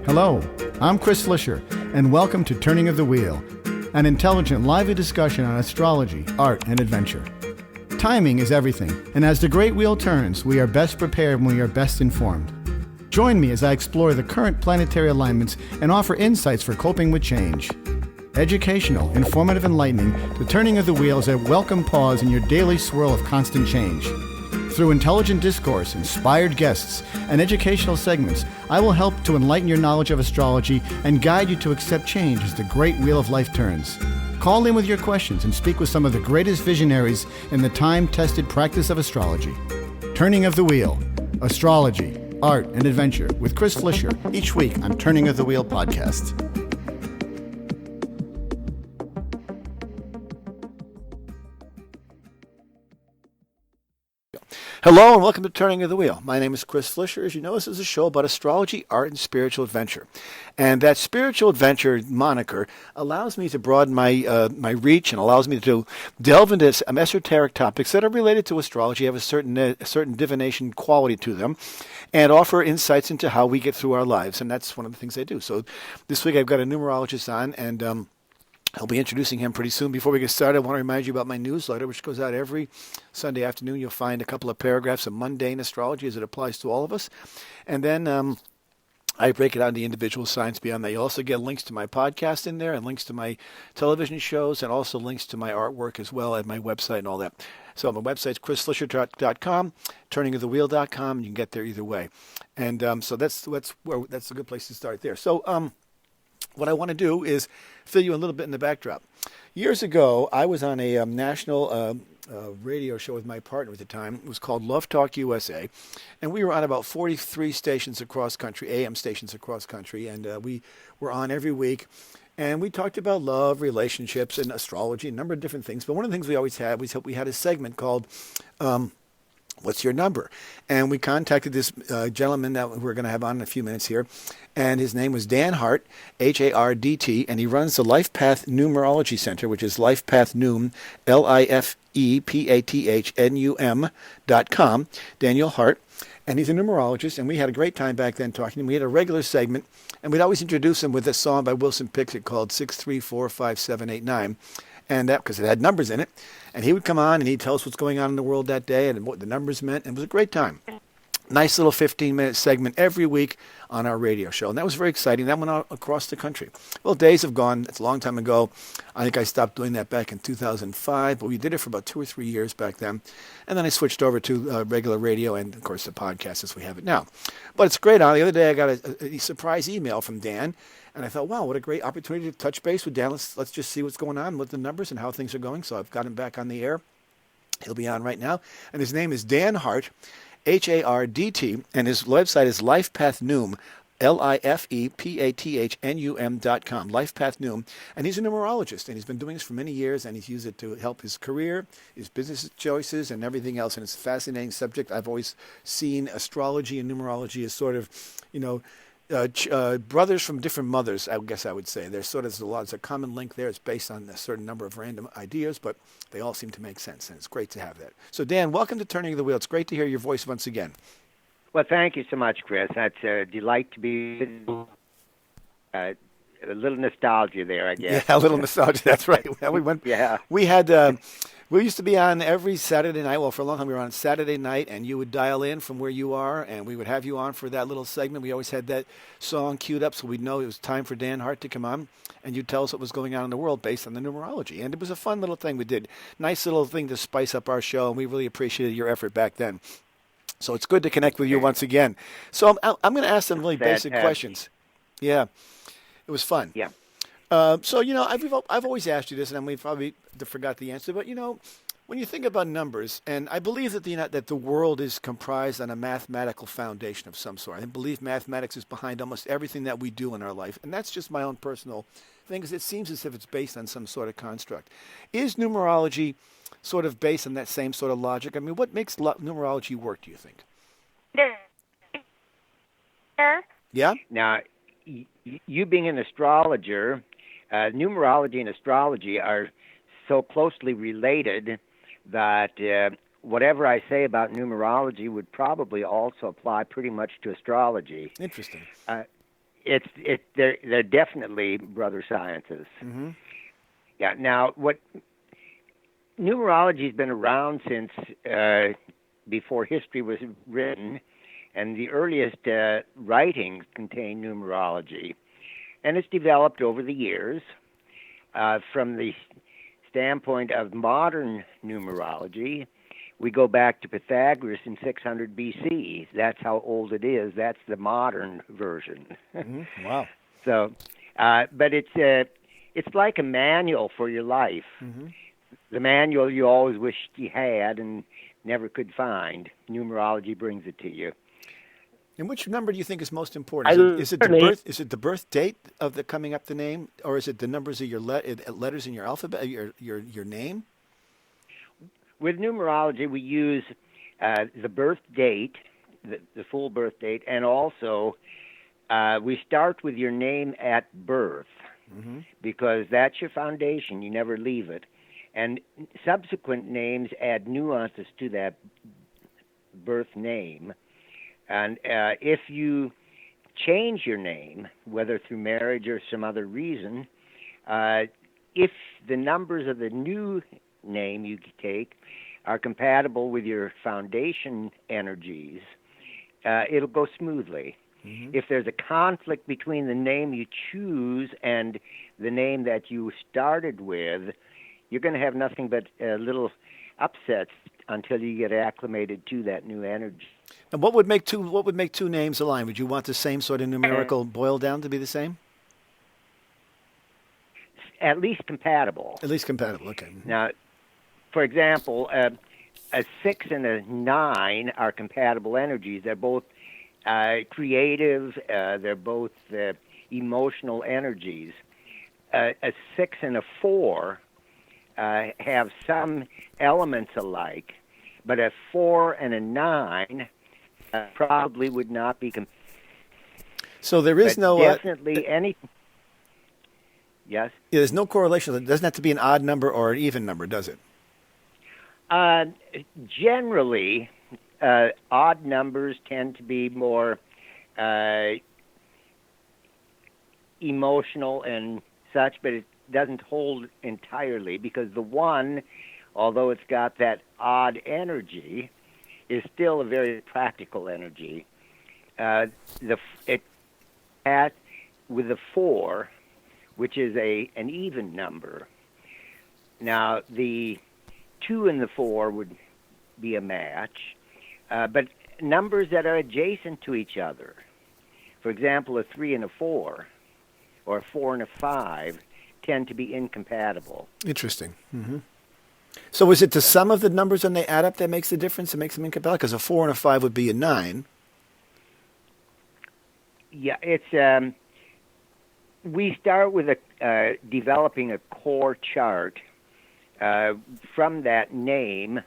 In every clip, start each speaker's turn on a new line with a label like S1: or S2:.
S1: Hello, I'm Chris Flisher, and welcome to Turning of the Wheel, an intelligent, lively discussion on astrology, art, and adventure. Timing is everything, and as the great wheel turns, we are best prepared when we are best informed. Join me as I explore the current planetary alignments and offer insights for coping with change. Educational, informative, enlightening, the Turning of the Wheel is a welcome pause in your daily swirl of constant change. Through intelligent discourse, inspired guests, and educational segments, I will help to enlighten your knowledge of astrology and guide you to accept change as the great wheel of life turns. Call in with your questions and speak with some of the greatest visionaries in the time-tested practice of astrology. Turning of the Wheel, Astrology, Art, and Adventure with Chris Flisher each week on Turning of the Wheel podcast. Hello and welcome to Turning of the Wheel. My name is Chris Flisher. As you know, this is a show about astrology, art, and spiritual adventure. And that spiritual adventure moniker allows me to broaden my reach and allows me to delve into some esoteric topics that are related to astrology, have a certain divination quality to them, and offer insights into how we get through our lives. And that's one of the things I do. So this week I've got a numerologist on, and I'll be introducing him pretty soon. Before we get started, I want to remind you about my newsletter, which goes out every Sunday afternoon. You'll find a couple of paragraphs of mundane astrology as it applies to all of us. And then I break it out into individual signs beyond that. You'll also get links to my podcast in there and links to my television shows and also links to my artwork as well at my website and all that. So my website's chrisflisher.com, turningofthewheel.com. You can get there either way. And so that's a good place to start there. So what I want to do is fill you a little bit in the backdrop. Years ago, I was on a national radio show with my partner at the time. It was called Love Talk USA, and we were on about 43 stations across country, AM stations across country, and we were on every week. And we talked about love, relationships, and astrology, a number of different things. But one of the things we always had was we had a segment called What's Your Number? And we contacted this gentleman that we're going to have on in a few minutes here. And his name was Dan Hardt, Hardt, and he runs the Life Path Numerology Center, which is lifepathnum, lifepathnum.com, Daniel Hardt. And he's a numerologist, and we had a great time back then talking to him. We had a regular segment, and we'd always introduce him with a song by Wilson Pickett called 6345789. And that because it had numbers in it. And he would come on and he'd tell us what's going on in the world that day and what the numbers meant. And it was a great time. Nice little 15-minute segment every week on our radio show. And that was very exciting. That went out across the country. Well, days have gone. It's a long time ago. I think I stopped doing that back in 2005. But we did it for about 2 or 3 years back then. And then I switched over to regular radio and, of course, the podcast as we have it now. But it's great. The other day I got a surprise email from Dan. And I thought, wow, what a great opportunity to touch base with Dan. Let's just see what's going on with the numbers and how things are going. So I've got him back on the air. He'll be on right now. And his name is Dan Hardt, Hardt, and his website is lifepathnum, lifepathnum.com, lifepathnum. And he's a numerologist, and he's been doing this for many years, and he's used it to help his career, his business choices, and everything else. And it's a fascinating subject. I've always seen astrology and numerology as sort of, brothers from different mothers, I guess I would say. There's a common link there. It's based on a certain number of random ideas, but they all seem to make sense, and it's great to have that. So, Dan, welcome to Turning of the Wheel. It's great to hear your voice once again.
S2: Well, thank you so much, Chris. That's a delight to be a little nostalgia there, I guess.
S1: Yeah, a little nostalgia. That's right. We used to be on every Saturday night. Well, for a long time, we were on Saturday night, and you would dial in from where you are, and we would have you on for that little segment. We always had that song queued up so we'd know it was time for Dan Hardt to come on, and you'd tell us what was going on in the world based on the numerology. And it was a fun little thing we did. Nice little thing to spice up our show, and we really appreciated your effort back then. So it's good to connect with you once again. So I'm going to ask some really basic questions. Yeah, it was fun.
S2: Yeah.
S1: So, I've always asked you this, and we probably forgot the answer, but, when you think about numbers, and I believe that that the world is comprised on a mathematical foundation of some sort. I believe mathematics is behind almost everything that we do in our life, and that's just my own personal thing, because it seems as if it's based on some sort of construct. Is numerology sort of based on that same sort of logic? I mean, what makes numerology work, do you think? Yeah?
S2: Now, you being an astrologer, numerology and astrology are so closely related that whatever I say about numerology would probably also apply pretty much to astrology.
S1: Interesting.
S2: they're definitely brother sciences.
S1: Mm-hmm.
S2: Yeah. Now, what numerology's been around since before history was written, and the earliest writings contain numerology, and it's developed over the years. From the standpoint of modern numerology, we go back to Pythagoras in 600 BC. That's how old it is. That's the modern version.
S1: Mm-hmm. Wow.
S2: So, but it's like a manual for your life.
S1: Mm-hmm.
S2: The manual you always wished you had and never could find. Numerology brings it to you.
S1: And which number do you think is most important? Is it the birth? Is it the birth date of the coming up the name, or is it the numbers of your letters in your alphabet, your name?
S2: With numerology, we use the birth date, the full birth date, and also we start with your name at birth,
S1: Mm-hmm.
S2: because that's your foundation. You never leave it. And subsequent names add nuances to that birth name. And if you change your name, whether through marriage or some other reason, if the numbers of the new name you take are compatible with your foundation energies, it'll go smoothly. Mm-hmm. If there's a conflict between the name you choose and the name that you started with, you're going to have nothing but little upsets until you get acclimated to that new energy.
S1: And what would make two names align? Would you want the same sort of numerical boil down to be the same?
S2: At least compatible.
S1: At least compatible. Okay. Mm-hmm.
S2: Now, for example, a 6 and a 9 are compatible energies. They're both creative. They're both emotional energies. A 6 and a 4 have some elements alike, but a 4 and a 9 probably would not be.
S1: So there is no
S2: definitely any. Yes.
S1: Yeah, there's no correlation. It doesn't have to be an odd number or an even number, does it?
S2: Generally, odd numbers tend to be more emotional and such, but it doesn't hold entirely, because the 1, although it's got that odd energy, is still a very practical energy. With the 4, which is an even number. Now, the 2 and the 4 would be a match, but numbers that are adjacent to each other, for example, a 3 and a 4, or a 4 and a 5, tend to be incompatible.
S1: Interesting. Mm-hmm. So is it the sum of the numbers when they add up that makes the difference, that makes them incompatible? Because a 4 and a 5 would be a 9.
S2: Yeah, it's we start with developing a core chart from that name,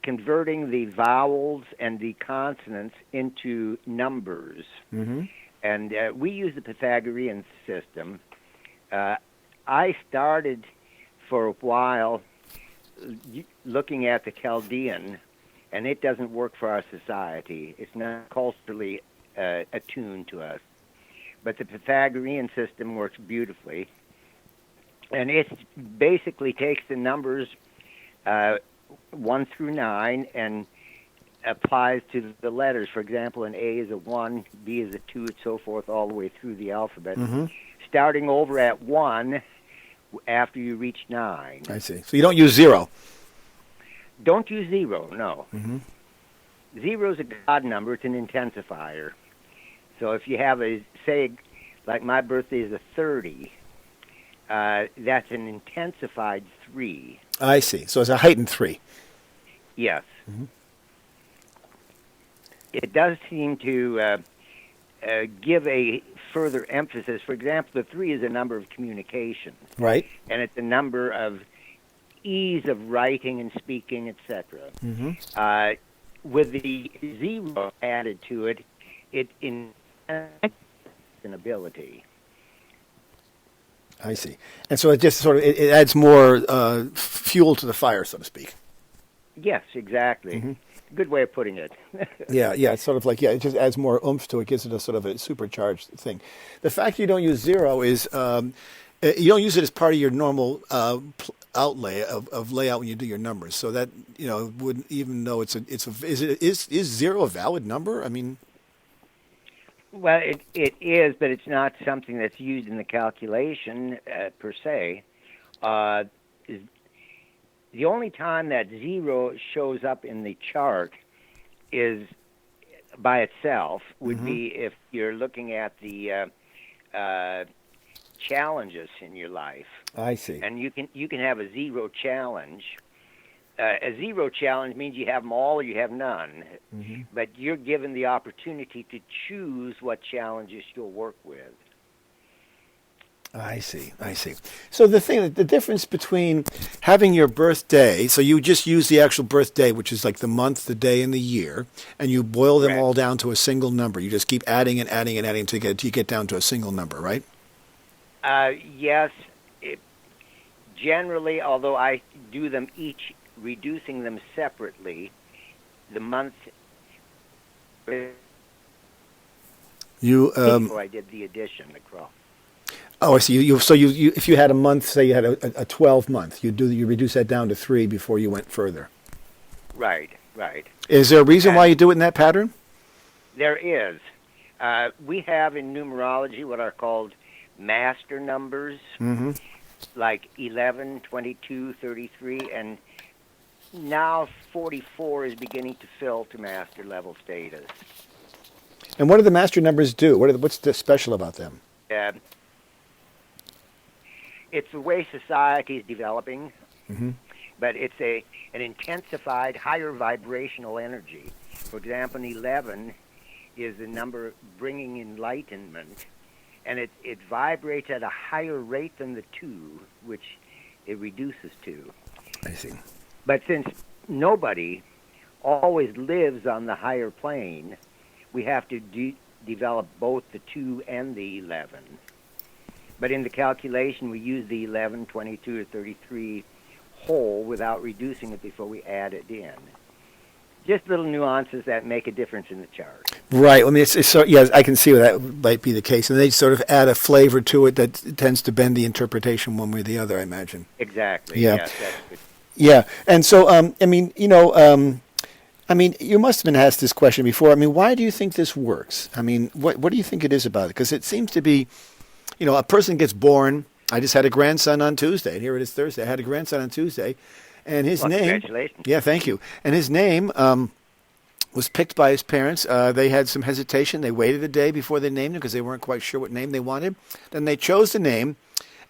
S2: converting the vowels and the consonants into numbers. Mm-hmm. And we use the Pythagorean system. I started for a while looking at the Chaldean, and it doesn't work for our society. It's not culturally attuned to us. But the Pythagorean system works beautifully. And it basically takes the numbers 1 through 9 and applies to the letters. For example, an A is a 1, B is a 2, and so forth, all the way through the alphabet. Mm-hmm. Starting over at 1 after you reach 9.
S1: I see. So you don't use 0?
S2: Don't use 0, no.
S1: Mm-hmm.
S2: 0 is a God number. It's an intensifier. So if you have say, like my birthday is a 30, that's an intensified 3.
S1: I see. So it's a heightened 3.
S2: Yes.
S1: Mm-hmm.
S2: It does seem to give a further emphasis. For example, the 3 is a number of communication.
S1: Right.
S2: And it's a number of ease of writing and speaking, etc. Mm-hmm. With the 0 added to it, it an ability.
S1: I see. And so it just sort of it adds more fuel to the fire, so to speak.
S2: Yes, exactly. Mm-hmm. good way of putting it.
S1: Yeah, yeah, it's sort of like, yeah, it just adds more oomph to it, gives it a sort of a supercharged thing. The fact you don't use zero is you don't use it as part of your normal outlay of layout when you do your numbers. So that, wouldn't, even though is zero a valid number? I mean,
S2: Well, it is, but it's not something that's used in the calculation per se. Uh, is the only time that zero shows up in the chart is by itself would be if you're looking at the challenges in your life,
S1: I see.
S2: and you can have a zero challenge. A zero challenge means you have them all or you have none, but you're given the opportunity to choose what challenges you'll work with.
S1: I see. So the difference between having your birthday, so you just use the actual birthday, which is like the month, the day, and the year, and you boil them all down to a single number. You just keep adding and adding and adding until you get down to a single number, right?
S2: Yes. Generally, although I do them each, reducing them separately, the month before I did the addition across.
S1: Oh, I see. You if you had a month, say you had a 12 month, you reduce that down to 3 before you went further.
S2: Right.
S1: Is there a reason why you do it in that pattern?
S2: There is. We have in numerology what are called master numbers, like 11, 22, 33, and now 44 is beginning to fill to master level status.
S1: And what do the master numbers do? What's special about them?
S2: It's the way society is developing, but it's an intensified, higher vibrational energy. For example, 11 is the number bringing enlightenment, and it vibrates at a higher rate than the 2, which it reduces to.
S1: I see.
S2: But since nobody always lives on the higher plane, we have to develop both the 2 and the 11. But in the calculation, we use the 11, 22, or 33 whole without reducing it before we add it in. Just little nuances that make a difference in the chart.
S1: Right. I mean, it's so, yes, I can see that might be the case. And they sort of add a flavor to it that tends to bend the interpretation one way or the other, I imagine.
S2: Exactly.
S1: Yeah.
S2: Yes, that's good.
S1: Yeah. And so, you must have been asked this question before. I mean, why do you think this works? I mean, what do you think it is about it? Because it seems to be, a person gets born. I just had a grandson on Tuesday, and here it is Thursday. I had a grandson on Tuesday, and his name.
S2: Congratulations.
S1: Yeah, thank you. And his name was picked by his parents. They had some hesitation. They waited a day before they named him because they weren't quite sure what name they wanted. Then they chose the name.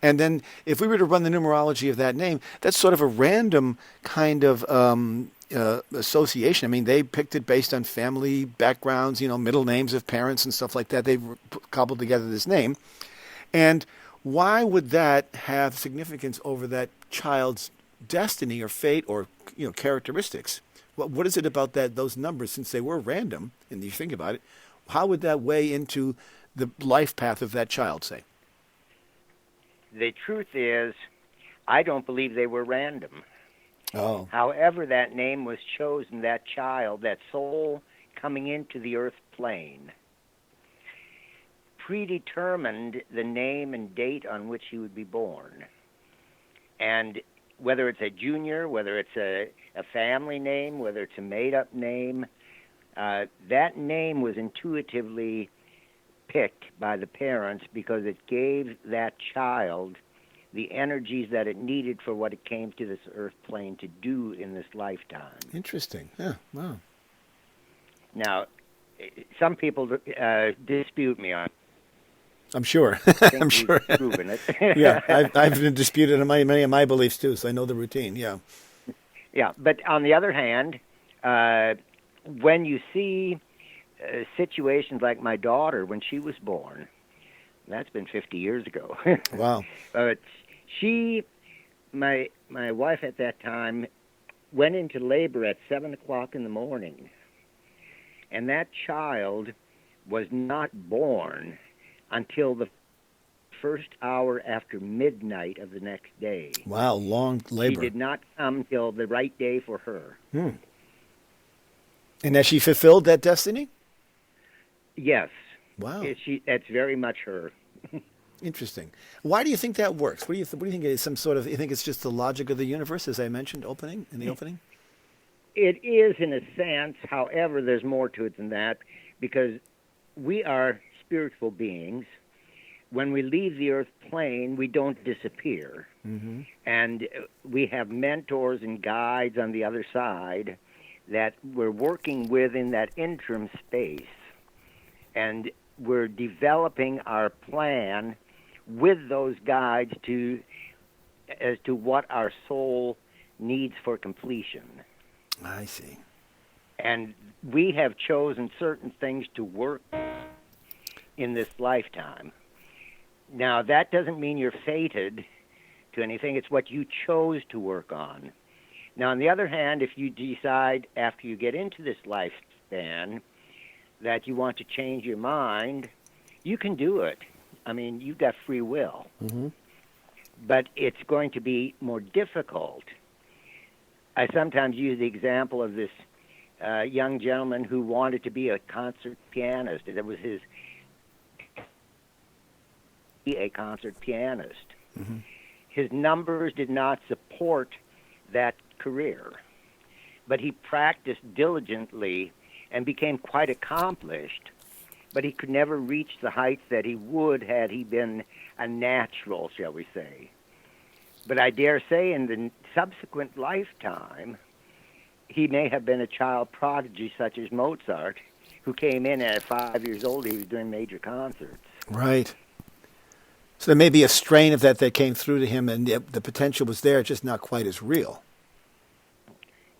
S1: And then if we were to run the numerology of that name, that's sort of a random kind of association. I mean, they picked it based on family backgrounds, middle names of parents and stuff like that. They cobbled together this name. And why would that have significance over that child's destiny or fate or characteristics? What is it about those numbers, since they were random, and you think about it, how would that weigh into the life path of that child, say?
S2: The truth is, I don't believe they were random.
S1: Oh.
S2: However that name was chosen, that child, that soul coming into the earth plane, predetermined the name and date on which he would be born. And whether it's a junior, whether it's a family name, whether it's a made-up name, that name was intuitively picked by the parents because it gave that child the energies that it needed for what it came to this earth plane to do in this lifetime.
S1: Interesting. Yeah, wow.
S2: Now, some people dispute me on
S1: I'm sure. I'm sure.
S2: Proven it.
S1: Yeah, I've been disputed on many of my beliefs too, so I know the routine. Yeah.
S2: Yeah, but on the other hand, when you see situations like my daughter when she was born, that's been 50 years ago.
S1: Wow.
S2: But my wife at that time went into labor at 7 o'clock in the morning, and that child was not born until the first hour after midnight of the next day.
S1: Wow, long labor.
S2: She did not come till the right day for her.
S1: And has she fulfilled that destiny?
S2: Yes.
S1: Wow.
S2: That's very much her.
S1: Interesting. Why do you think that works? What do you think it is? Some sort of? You think it's just the logic of the universe, as I mentioned, in the opening?
S2: It is in a sense. However, there's more to it than that, because we are spiritual beings. When we leave the earth plane, we don't disappear.
S1: Mm-hmm.
S2: And we have mentors and guides on the other side that we're working with in that interim space. And we're developing our plan with those guides as to what our soul needs for completion.
S1: I see.
S2: And we have chosen certain things to work in this lifetime. Now, that doesn't mean you're fated to anything. It's what you chose to work on. Now, on the other hand, if you decide after you get into this lifespan that you want to change your mind, you can do it. I mean, you've got free will.
S1: Mm-hmm.
S2: But it's going to be more difficult. I sometimes use the example of this young gentleman who wanted to be a concert pianist. That was a concert pianist.
S1: Mm-hmm.
S2: His numbers did not support that career, but he practiced diligently and became quite accomplished, but he could never reach the heights that he would had he been a natural, shall we say. But I dare say in the subsequent lifetime, he may have been a child prodigy such as Mozart, who came in at 5 years old. He was doing major concerts.
S1: Right. So there may be a strain of that came through to him, and the potential was there, just not quite as real.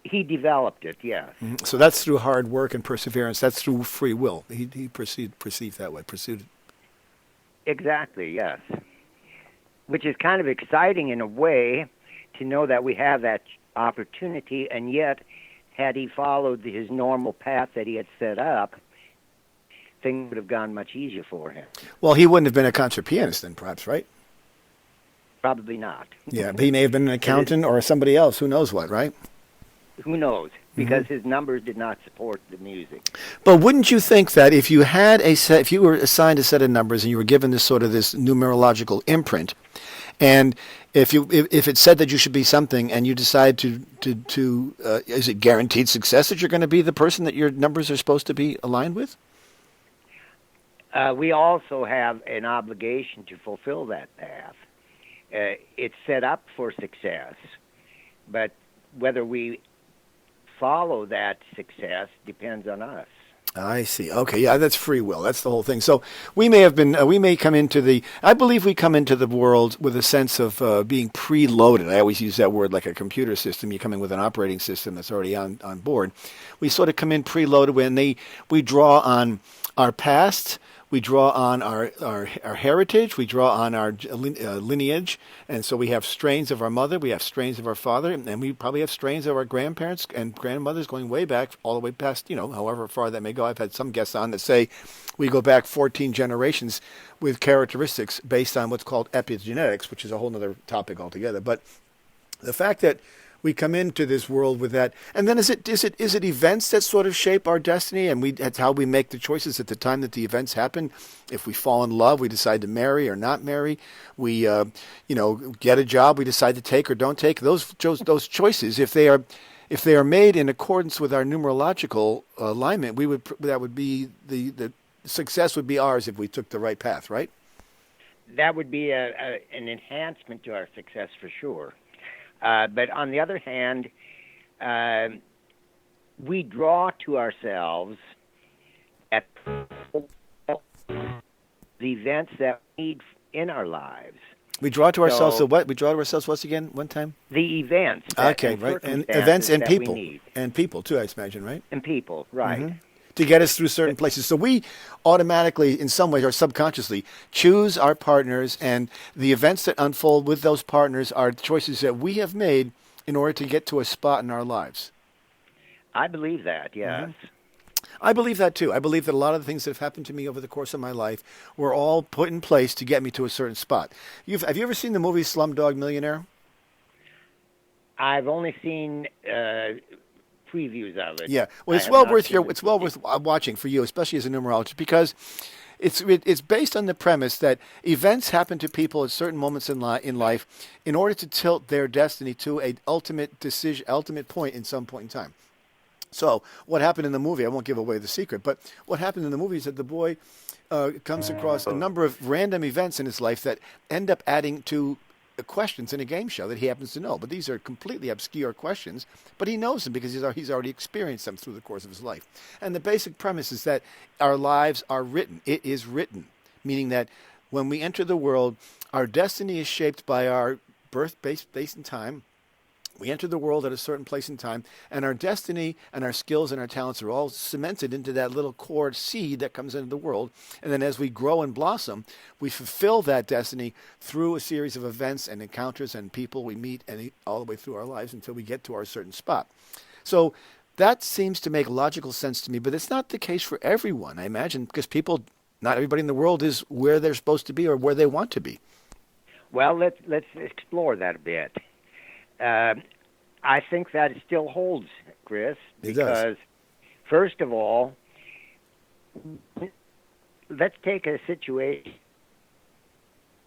S2: He developed it, yes.
S1: Mm-hmm. So that's through hard work and perseverance. That's through free will. He perceived that way, pursued it.
S2: Exactly, yes. Which is kind of exciting in a way to know that we have that opportunity, and yet, had he followed his normal path that he had set up, things would have gone much easier for him.
S1: Well, he wouldn't have been a concert pianist then, perhaps, right?
S2: Probably not.
S1: Yeah, but he may have been an accountant or somebody else. Who knows what, right?
S2: Who knows? Because his numbers did not support the music.
S1: But wouldn't you think that if you had if you were assigned a set of numbers and you were given this numerological imprint, and if it said that you should be something, and you decide to is it guaranteed success that you're going to be the person that your numbers are supposed to be aligned with?
S2: We also have an obligation to fulfill that path. It's set up for success, but whether we follow that success depends on us.
S1: I see. Okay, yeah, that's free will. That's the whole thing. So we may come into I believe we come into the world with a sense of being preloaded. I always use that word like a computer system. You come in with an operating system that's already on board. We sort of come in preloaded when we draw on our past. We draw on our heritage. We draw on our lineage. And so we have strains of our mother. We have strains of our father. And we probably have strains of our grandparents and grandmothers going way back, all the way past, however far that may go. I've had some guests on that say we go back 14 generations with characteristics based on what's called epigenetics, which is a whole other topic altogether. But the fact that we come into this world with that, and then is it events that sort of shape our destiny, and that's how we make the choices at the time that the events happen. If we fall in love, we decide to marry or not marry. We get a job, we decide to take or don't take. Those choices, if they are made in accordance with our numerological alignment, that would be the success would be ours if we took the right path, right?
S2: That would be an enhancement to our success for sure. But on the other hand, we draw to ourselves at the events that we need in our lives.
S1: We draw to ourselves what? We draw to ourselves once again, one time?
S2: The events.
S1: Okay, right. And events and people. And people, too, I imagine, right?
S2: And people, right.
S1: Mm-hmm. To get us through certain places. So we automatically, in some ways or subconsciously, choose our partners, and the events that unfold with those partners are choices that we have made in order to get to a spot in our lives.
S2: I believe that, yes.
S1: Mm-hmm. I believe that, too. I believe that a lot of the things that have happened to me over the course of my life were all put in place to get me to a certain spot. Have you ever seen the movie Slumdog Millionaire?
S2: I've only seen previews of it.
S1: Yeah, well,
S2: I
S1: it's
S2: have
S1: well
S2: not
S1: worth
S2: seen
S1: it's well worth watching for you, especially as a numerologist, because it's based on the premise that events happen to people at certain moments in life in order to tilt their destiny to a ultimate point in some point in time. So what happened in the movie? I won't give away the secret, but what happened in the movie is that the boy comes across a number of random events in his life that end up adding to questions in a game show that he happens to know. But these are completely obscure questions, but he knows them because he's already experienced them through the course of his life. And the basic premise is that our lives are written. It is written, meaning that when we enter the world, our destiny is shaped by our birth based in time. We enter the world at a certain place in time, and our destiny and our skills and our talents are all cemented into that little core seed that comes into the world. And then as we grow and blossom, we fulfill that destiny through a series of events and encounters and people we meet and all the way through our lives until we get to our certain spot. So that seems to make logical sense to me, but it's not the case for everyone, I imagine, because not everybody in the world is where they're supposed to be or where they want to be.
S2: Well, let's explore that a bit. I think that it still holds, Chris, because first of all, let's take a situation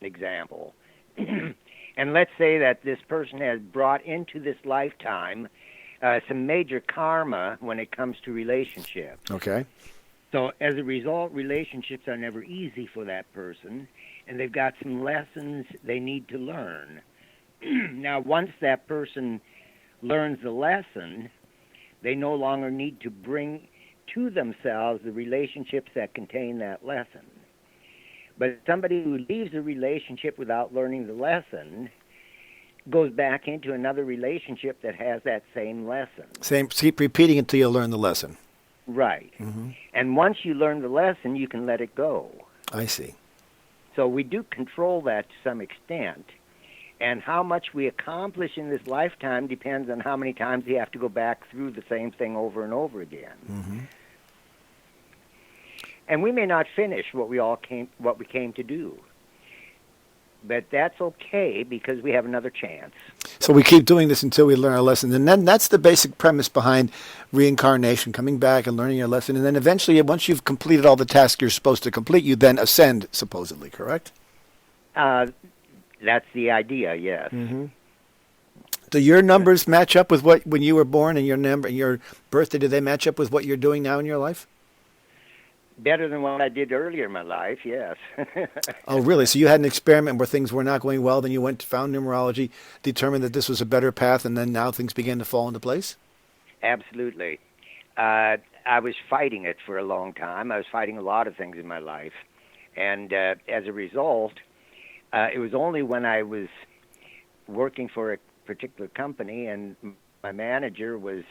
S2: example. And let's say that this person has brought into this lifetime some major karma when it comes to relationships.
S1: Okay.
S2: So as a result, relationships are never easy for that person, and they've got some lessons they need to learn. Now, once that person learns the lesson, they no longer need to bring to themselves the relationships that contain that lesson. But somebody who leaves a relationship without learning the lesson goes back into another relationship that has that same lesson.
S1: Keep repeating until you learn the lesson.
S2: Right.
S1: Mm-hmm.
S2: And once you learn the lesson, you can let it go.
S1: I see.
S2: So we do control that to some extent. And how much we accomplish in this lifetime depends on how many times you have to go back through the same thing over and over again.
S1: Mm-hmm.
S2: And we may not finish what we came to do. But that's okay because we have another chance.
S1: So we keep doing this until we learn our lesson. And then that's the basic premise behind reincarnation, coming back and learning your lesson. And then eventually, once you've completed all the tasks you're supposed to complete, you then ascend, supposedly, correct?
S2: That's the idea, yes.
S1: Mm-hmm. Do your numbers match up with when you were born and your birthday, do they match up with what you're doing now in your life?
S2: Better than what I did earlier in my life, yes.
S1: Oh, really? So you had an experiment where things were not going well, then you found numerology, determined that this was a better path, and then now things began to fall into place?
S2: Absolutely. I was fighting it for a long time. I was fighting a lot of things in my life. And as a result, it was only when I was working for a particular company and my manager was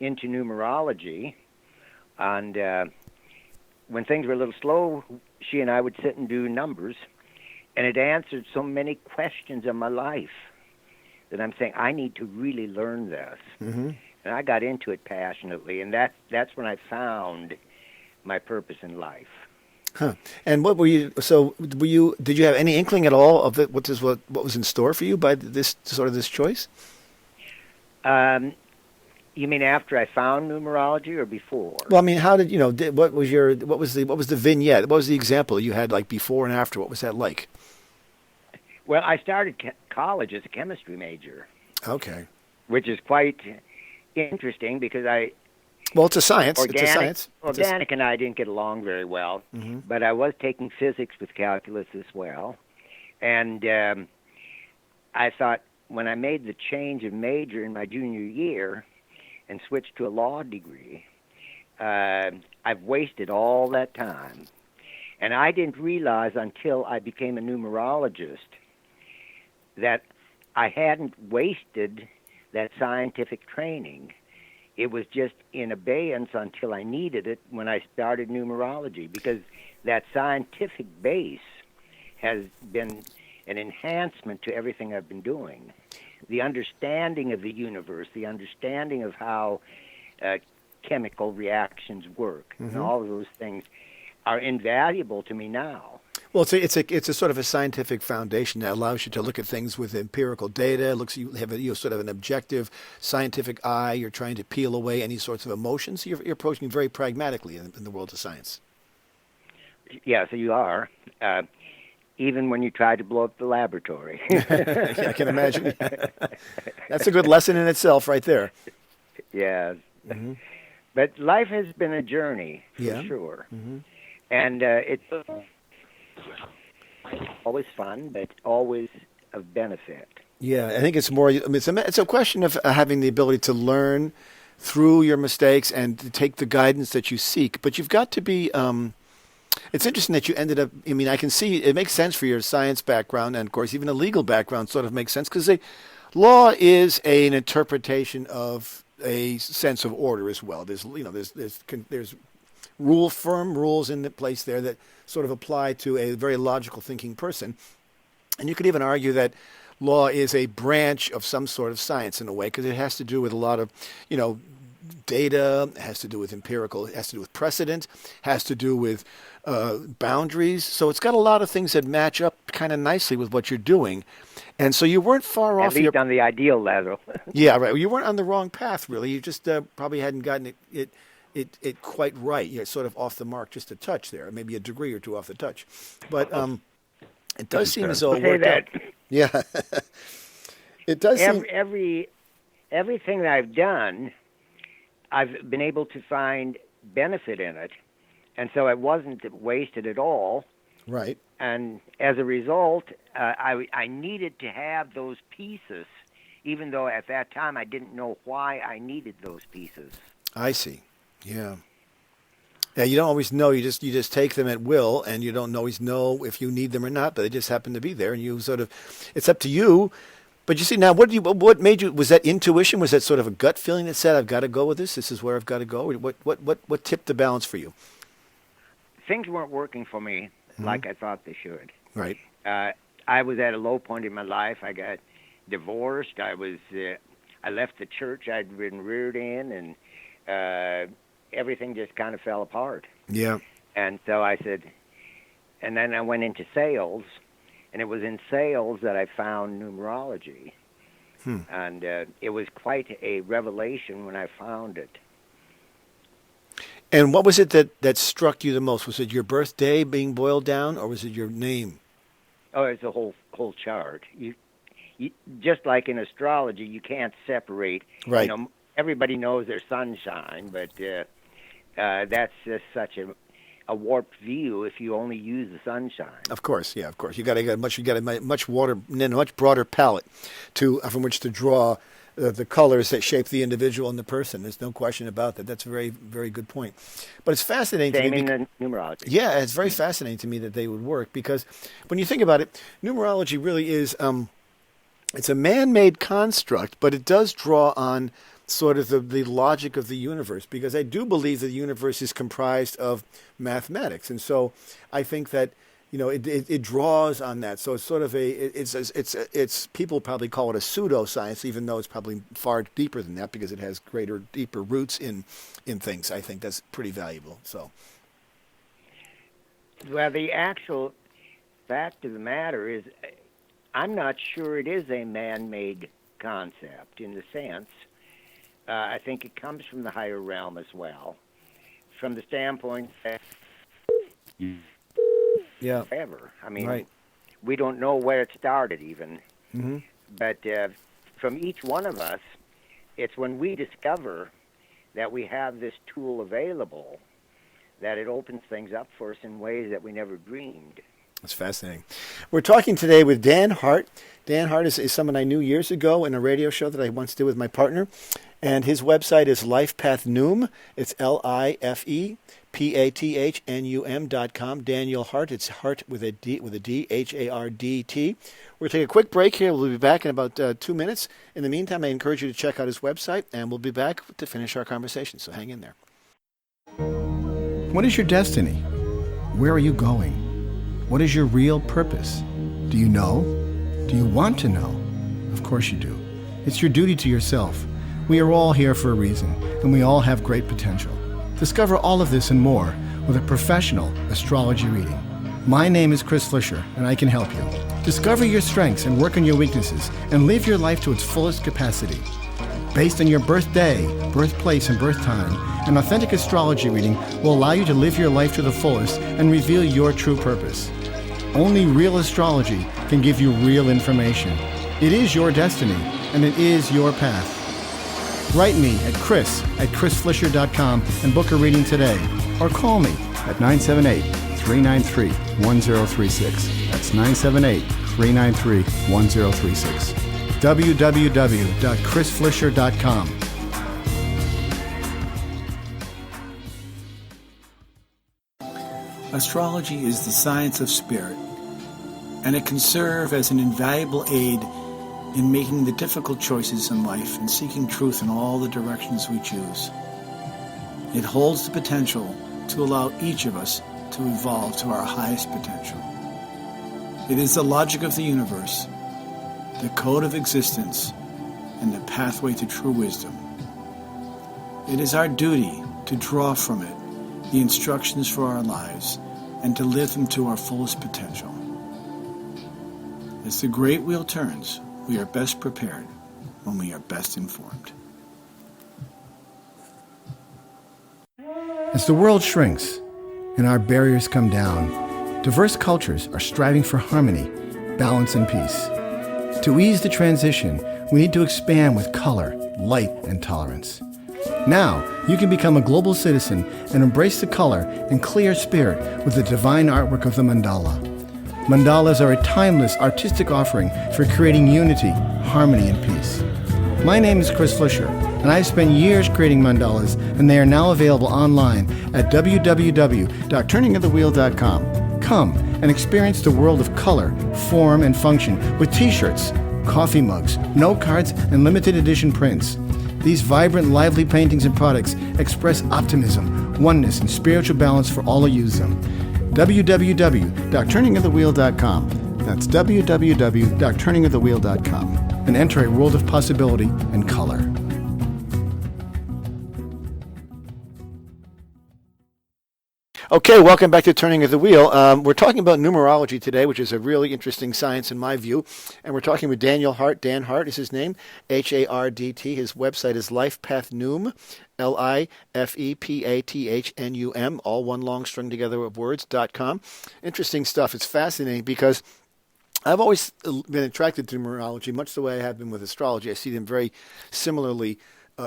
S2: into numerology, and when things were a little slow, she and I would sit and do numbers, and it answered so many questions in my life that I'm saying, I need to really learn this.
S1: Mm-hmm.
S2: And I got into it passionately, and that's when I found my purpose in life.
S1: Huh. And what were you? So did you have any inkling at all of it? What was in store for you by this choice?
S2: You mean after I found numerology or before?
S1: Well, I mean, how did what was the vignette? What was the example you had, like before and after? What was that like?
S2: Well, I started college as a chemistry major.
S1: Okay.
S2: Which is quite interesting because
S1: well, it's a science. It's a science.
S2: Organic and I didn't get along very well,
S1: mm-hmm.
S2: but I was taking physics with calculus as well. And I thought when I made the change of major in my junior year and switched to a law degree, I've wasted all that time. And I didn't realize until I became a numerologist that I hadn't wasted that scientific training. It was just in abeyance until I needed it when I started numerology, because that scientific base has been an enhancement to everything I've been doing. The understanding of the universe, the understanding of how chemical reactions work,
S1: mm-hmm.
S2: and all of those things are invaluable to me now.
S1: Well, it's a sort of a scientific foundation that allows you to look at things with empirical data. It looks you have sort of an objective scientific eye. You're trying to peel away any sorts of emotions. You're approaching very pragmatically in the world of science.
S2: Yeah, so you are. Even when you try to blow up the laboratory.
S1: I can imagine. That's a good lesson in itself, right there.
S2: Yes.
S1: Mm-hmm.
S2: But life has been a journey, for sure.
S1: Mm-hmm.
S2: And it's always fun, but always of benefit.
S1: Yeah, I think it's more. I mean, it's a question of having the ability to learn through your mistakes and to take the guidance that you seek. But you've got to be. It's interesting that you ended up. I mean, I can see it makes sense for your science background, and of course, even a legal background sort of makes sense because law is an interpretation of a sense of order as well. There's firm rules in the place there that sort of apply to a very logical thinking person. And you could even argue that law is a branch of some sort of science in a way because it has to do with a lot of, data, it has to do with empirical, it has to do with precedent, has to do with boundaries. So it's got a lot of things that match up kind of nicely with what you're doing. And so you weren't far off.
S2: At least on the ideal level.
S1: Yeah, right. You weren't on the wrong path, really. You just probably hadn't gotten it quite right. You're sort of off the mark just a touch there, maybe a degree or two off the touch. But it does seem as though it worked out. Yeah. It does seem...
S2: Everything that I've done, I've been able to find benefit in it. And so it wasn't wasted at all.
S1: Right.
S2: And as a result, I needed to have those pieces, even though at that time I didn't know why I needed those pieces. I
S1: see. Yeah. Yeah, you don't always know. You just take them at will, and you don't always know if you need them or not. But they just happen to be there, and you sort of, it's up to you. But you see, now what made you? Was that intuition? Was that sort of a gut feeling that said, "I've got to go with this. This is where I've got to go"? What tipped the balance for you?
S2: Things weren't working for me like I thought they should.
S1: Right.
S2: I was at a low point in my life. I got divorced. I left the church I'd been reared in, and everything just kind of fell apart.
S1: Yeah.
S2: And so I said, and then I went into sales, and it was in sales that I found numerology. And it was quite a revelation when I found it.
S1: And what was it that struck you the most? Was it your birthday being boiled down, or was it your name?
S2: Oh, it's a whole chart. You just like in astrology, you can't separate.
S1: Right.
S2: Everybody knows their sunshine, but that's just such a warped view if you only use the sunshine. Of
S1: course, yeah, of course. You got a much broader palette from which to draw the colors that shape the individual and the person. There's no question about that. That's a very, very good point. But it's fascinating
S2: Same
S1: to me.
S2: in the numerology.
S1: Yeah, it's very fascinating to me that they would work because when you think about it, numerology really is it's a man-made construct, but it does draw on sort of the logic of the universe, because I do believe that the universe is comprised of mathematics, and so I think that it draws on that. So it's sort of it's people probably call it a pseudoscience, even though it's probably far deeper than that because it has deeper roots in things. I think that's pretty valuable. So,
S2: well, the actual fact of the matter is, I'm not sure it is a man-made concept in the sense. I think it comes from the higher realm as well, from the standpoint that ever. I mean,
S1: right.
S2: We don't know where it started even.
S1: Mm-hmm.
S2: But from each one of us, it's when we discover that we have this tool available that it opens things up for us in ways that we never dreamed.
S1: That's fascinating. We're talking today with Dan Hardt. Dan Hardt is someone I knew years ago in a radio show that I once did with my partner. And his website is LifePathNum. It's LifePathnum.com. Daniel Hardt. It's Hardt with a D, Hardt. We're going to take a quick break here. We'll be back in about 2 minutes. In the meantime, I encourage you to check out his website, and we'll be back to finish our conversation. So hang in there.
S3: What is your destiny? Where are you going? What is your real purpose? Do you know? Do you want to know? Of course you do. It's your duty to yourself. We are all here for a reason, and we all have great potential. Discover all of this and more with a professional astrology reading. My name is Chris Flisher, and I can help you. Discover your strengths and work on your weaknesses, and live your life to its fullest capacity. Based on your birthday, birthplace, and birth time, an authentic astrology reading will allow you to live your life to the fullest and reveal your true purpose. Only real astrology can give you real information. It is your destiny, and it is your path. Write me at chris@chrisflisher.com and book a reading today, or call me at 978-393-1036. That's 978-393-1036. www.chrisflisher.com.
S1: Astrology is the science of spirit, and it can serve as an invaluable aid in making the difficult choices in life and seeking truth in all the directions we choose. It holds the potential to allow each of us to evolve to our highest potential. It is the logic of the universe, the code of existence, and the pathway to true wisdom. It is our duty to draw from it the instructions for our lives and to live them to our fullest potential. As the great wheel turns, we are best prepared when we are best informed.
S3: As the world shrinks and our barriers come down, diverse cultures are striving for harmony, balance, and peace. To ease the transition, we need to expand with color, light, and tolerance. Now, you can become a global citizen and embrace the color and clear spirit with the divine artwork of the mandala. Mandalas are a timeless artistic offering for creating unity, harmony, and peace. My name is Chris Flisher, and I've spent years creating mandalas, and they are now available online at www.turningofthewheel.com. Come and experience the world of color, form, and function with t-shirts, coffee mugs, note cards, and limited edition prints. These vibrant, lively paintings and products express optimism, oneness, and spiritual balance for all who use them. www.turningofthewheel.com. That's www.turningofthewheel.com. And enter a world of possibility and color.
S1: Okay, welcome back to Turning of the Wheel. We're talking about numerology today, which is a really interesting science in my view. And we're talking with Daniel Hardt. Dan Hardt is his name, Hardt. His website is lifepathnum, LIFEPATHNUM, all one long string together of words.com. Interesting stuff. It's fascinating because I've always been attracted to numerology, much the way I have been with astrology. I see them very similarly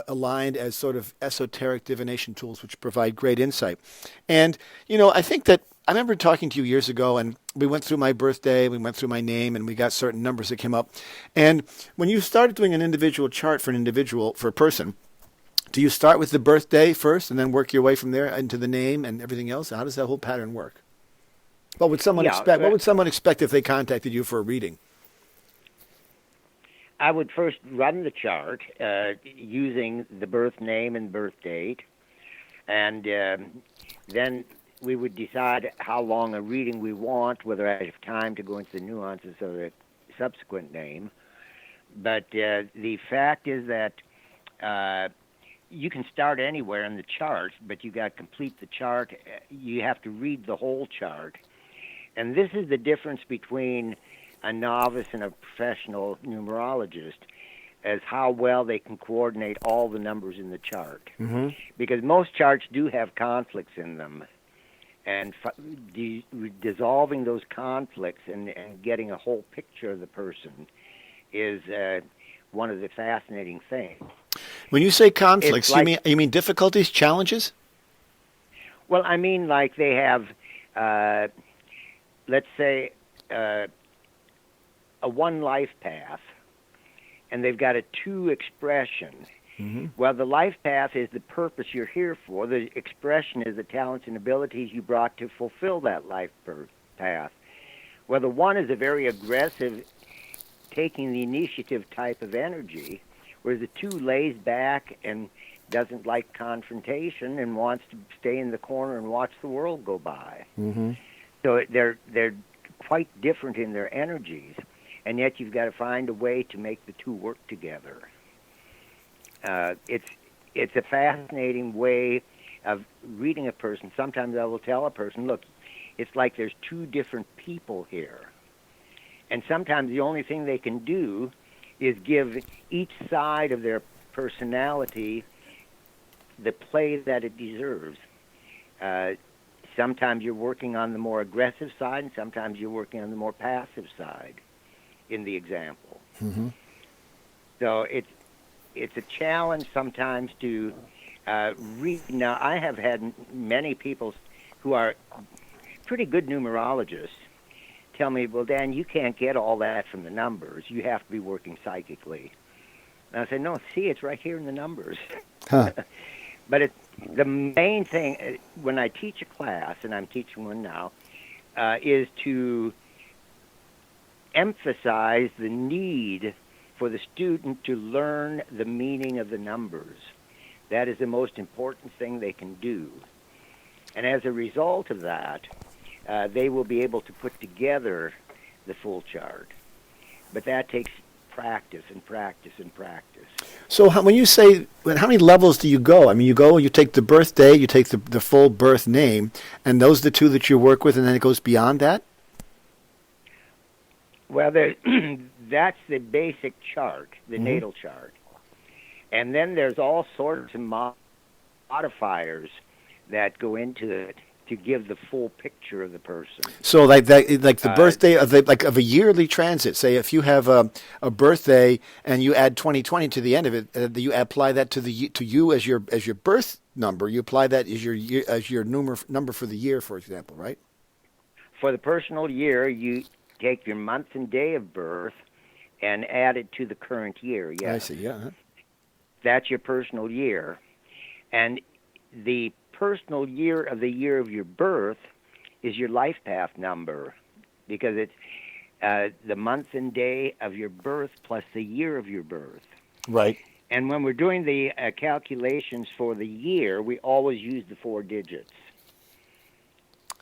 S1: aligned as sort of esoteric divination tools which provide great insight. And, I think that I remember talking to you years ago, and we went through my birthday, we went through my name, and we got certain numbers that came up. And when you started doing an individual chart for a person, do you start with the birthday first and then work your way from there into the name and everything else? How does that whole pattern work? What would someone expect? What would someone expect if they contacted you for a reading?
S2: I would first run the chart using the birth name and birth date, and then we would decide how long a reading we want, whether I have time to go into the nuances of the subsequent name. But the fact is that you can start anywhere in the chart, but you got to complete the chart. You have to read the whole chart. And this is the difference between a novice and a professional numerologist, as how well they can coordinate all the numbers in the chart. Mm-hmm. Because most charts do have conflicts in them. And dissolving those conflicts and getting a whole picture of the person is one of the fascinating things.
S1: When you say conflicts, you mean difficulties, challenges?
S2: Well, I mean like they have, let's say, a one life path, and they've got a two expression. Mm-hmm. Well, the life path is the purpose you're here for. The expression is the talents and abilities you brought to fulfill that life path. Well, the one is a very aggressive, taking the initiative type of energy, whereas the two lays back and doesn't like confrontation and wants to stay in the corner and watch the world go by. Mm-hmm. So they're quite different in their energies, and yet you've got to find a way to make the two work together. It's a fascinating way of reading a person. Sometimes I will tell a person, look, it's like there's two different people here. And sometimes the only thing they can do is give each side of their personality the play that it deserves. Sometimes you're working on the more aggressive side, and sometimes you're working on the more passive side in the example.
S1: Mm-hmm.
S2: So it's a challenge sometimes to read. Now, I have had many people who are pretty good numerologists tell me, well, Dan, you can't get all that from the numbers. You have to be working psychically. And I say, no, see, it's right here in the numbers.
S1: Huh.
S2: But the main thing, when I teach a class, and I'm teaching one now, is to emphasize the need for the student to learn the meaning of the numbers. That is the most important thing they can do. And as a result of that, they will be able to put together the full chart. But that takes practice and practice and practice.
S1: So when you say, how many levels do you go? I mean, you take the birthday, you take the full birth name, and those are the two that you work with, and then it goes beyond that?
S2: Well, that's the basic chart, the natal chart. And then there's all sorts of modifiers that go into it to give the full picture of the person.
S1: So like the birthday of of a yearly transit. Say if you have a birthday and you add 2020 to the end of it, you apply that to you as your birth number. You apply that as your number for the year, for example, right?
S2: For the personal year, you take your month and day of birth and add it to the current year. Yes.
S1: I see. Yeah. Huh?
S2: That's your personal year, and the personal year of your birth is your life path number, because it's the month and day of your birth plus the year of your birth.
S1: Right.
S2: And when we're doing the calculations for the year, we always use the 4 digits.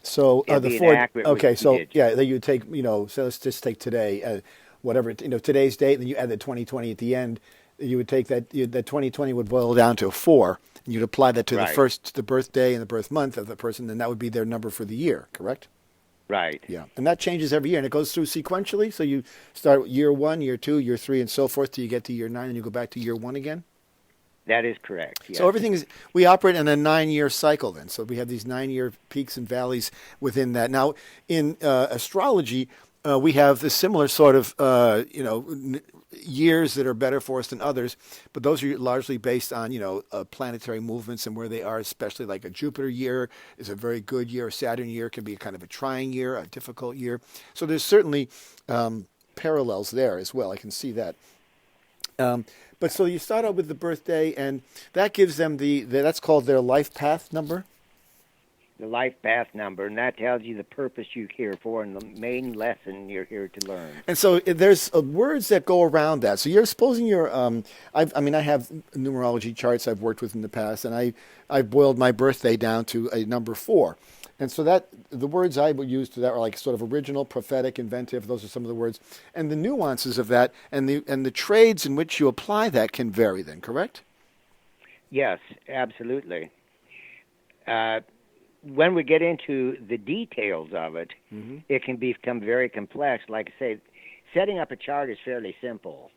S1: So the 4. Okay. So
S2: digits.
S1: yeah, then you take So let's just take today, whatever today's date, then you add the 2020 at the end. You would take that 2020 would boil down to a 4, and you'd apply that to the birthday and the birth month of the person, and that would be their number for the year, correct?
S2: Right.
S1: Yeah, and that changes every year, and it goes through sequentially. So you start with year 1, year 2, year 3, and so forth till you get to year 9, and you go back to year 1 again.
S2: That is correct. Yes.
S1: So we operate in a 9-year cycle then. So we have these 9-year peaks and valleys within that. Now, in astrology, we have the similar sort of years that are better for us than others, but those are largely based on planetary movements and where they are, especially like a Jupiter year is a very good year. A Saturn year can be a kind of a trying year, a difficult year. So there's certainly parallels there as well. I can see that. But so you start out with the birthday, and that gives them that's called their life path number.
S2: The life path number, and that tells you the purpose you're here for and the main lesson you're here to learn.
S1: And so there's words that go around that. So you're supposing you're, I have numerology charts I've worked with in the past, and I've boiled my birthday down to a number 4. And so that the words I would use to that are like sort of original, prophetic, inventive. Those are some of the words. And the nuances of that and the trades in which you apply that can vary then, correct?
S2: Yes, absolutely. When we get into the details of it, it can become very complex. Like I say, setting up a chart is fairly simple.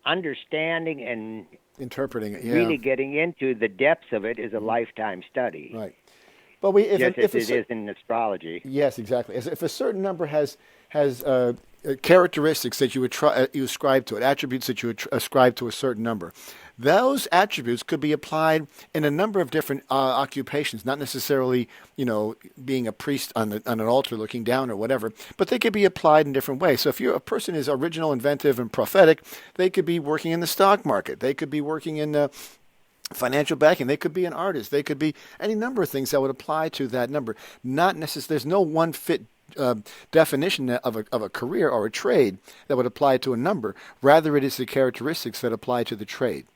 S2: Understanding and
S1: interpreting it,
S2: really getting into the depths of it is a lifetime study.
S1: Right. But if
S2: it is in astrology.
S1: Yes, exactly. If a certain number has characteristics that you ascribe to it, attributes that you ascribe to a certain number, those attributes could be applied in a number of different occupations, not necessarily, being a priest on an altar looking down or whatever, but they could be applied in different ways. So if a person is original, inventive, and prophetic, they could be working in the stock market. They could be working in financial backing. They could be an artist. They could be any number of things that would apply to that number. Not necessarily. There's no one fit definition of a career or a trade that would apply to a number. Rather, it is the characteristics that apply to the trade.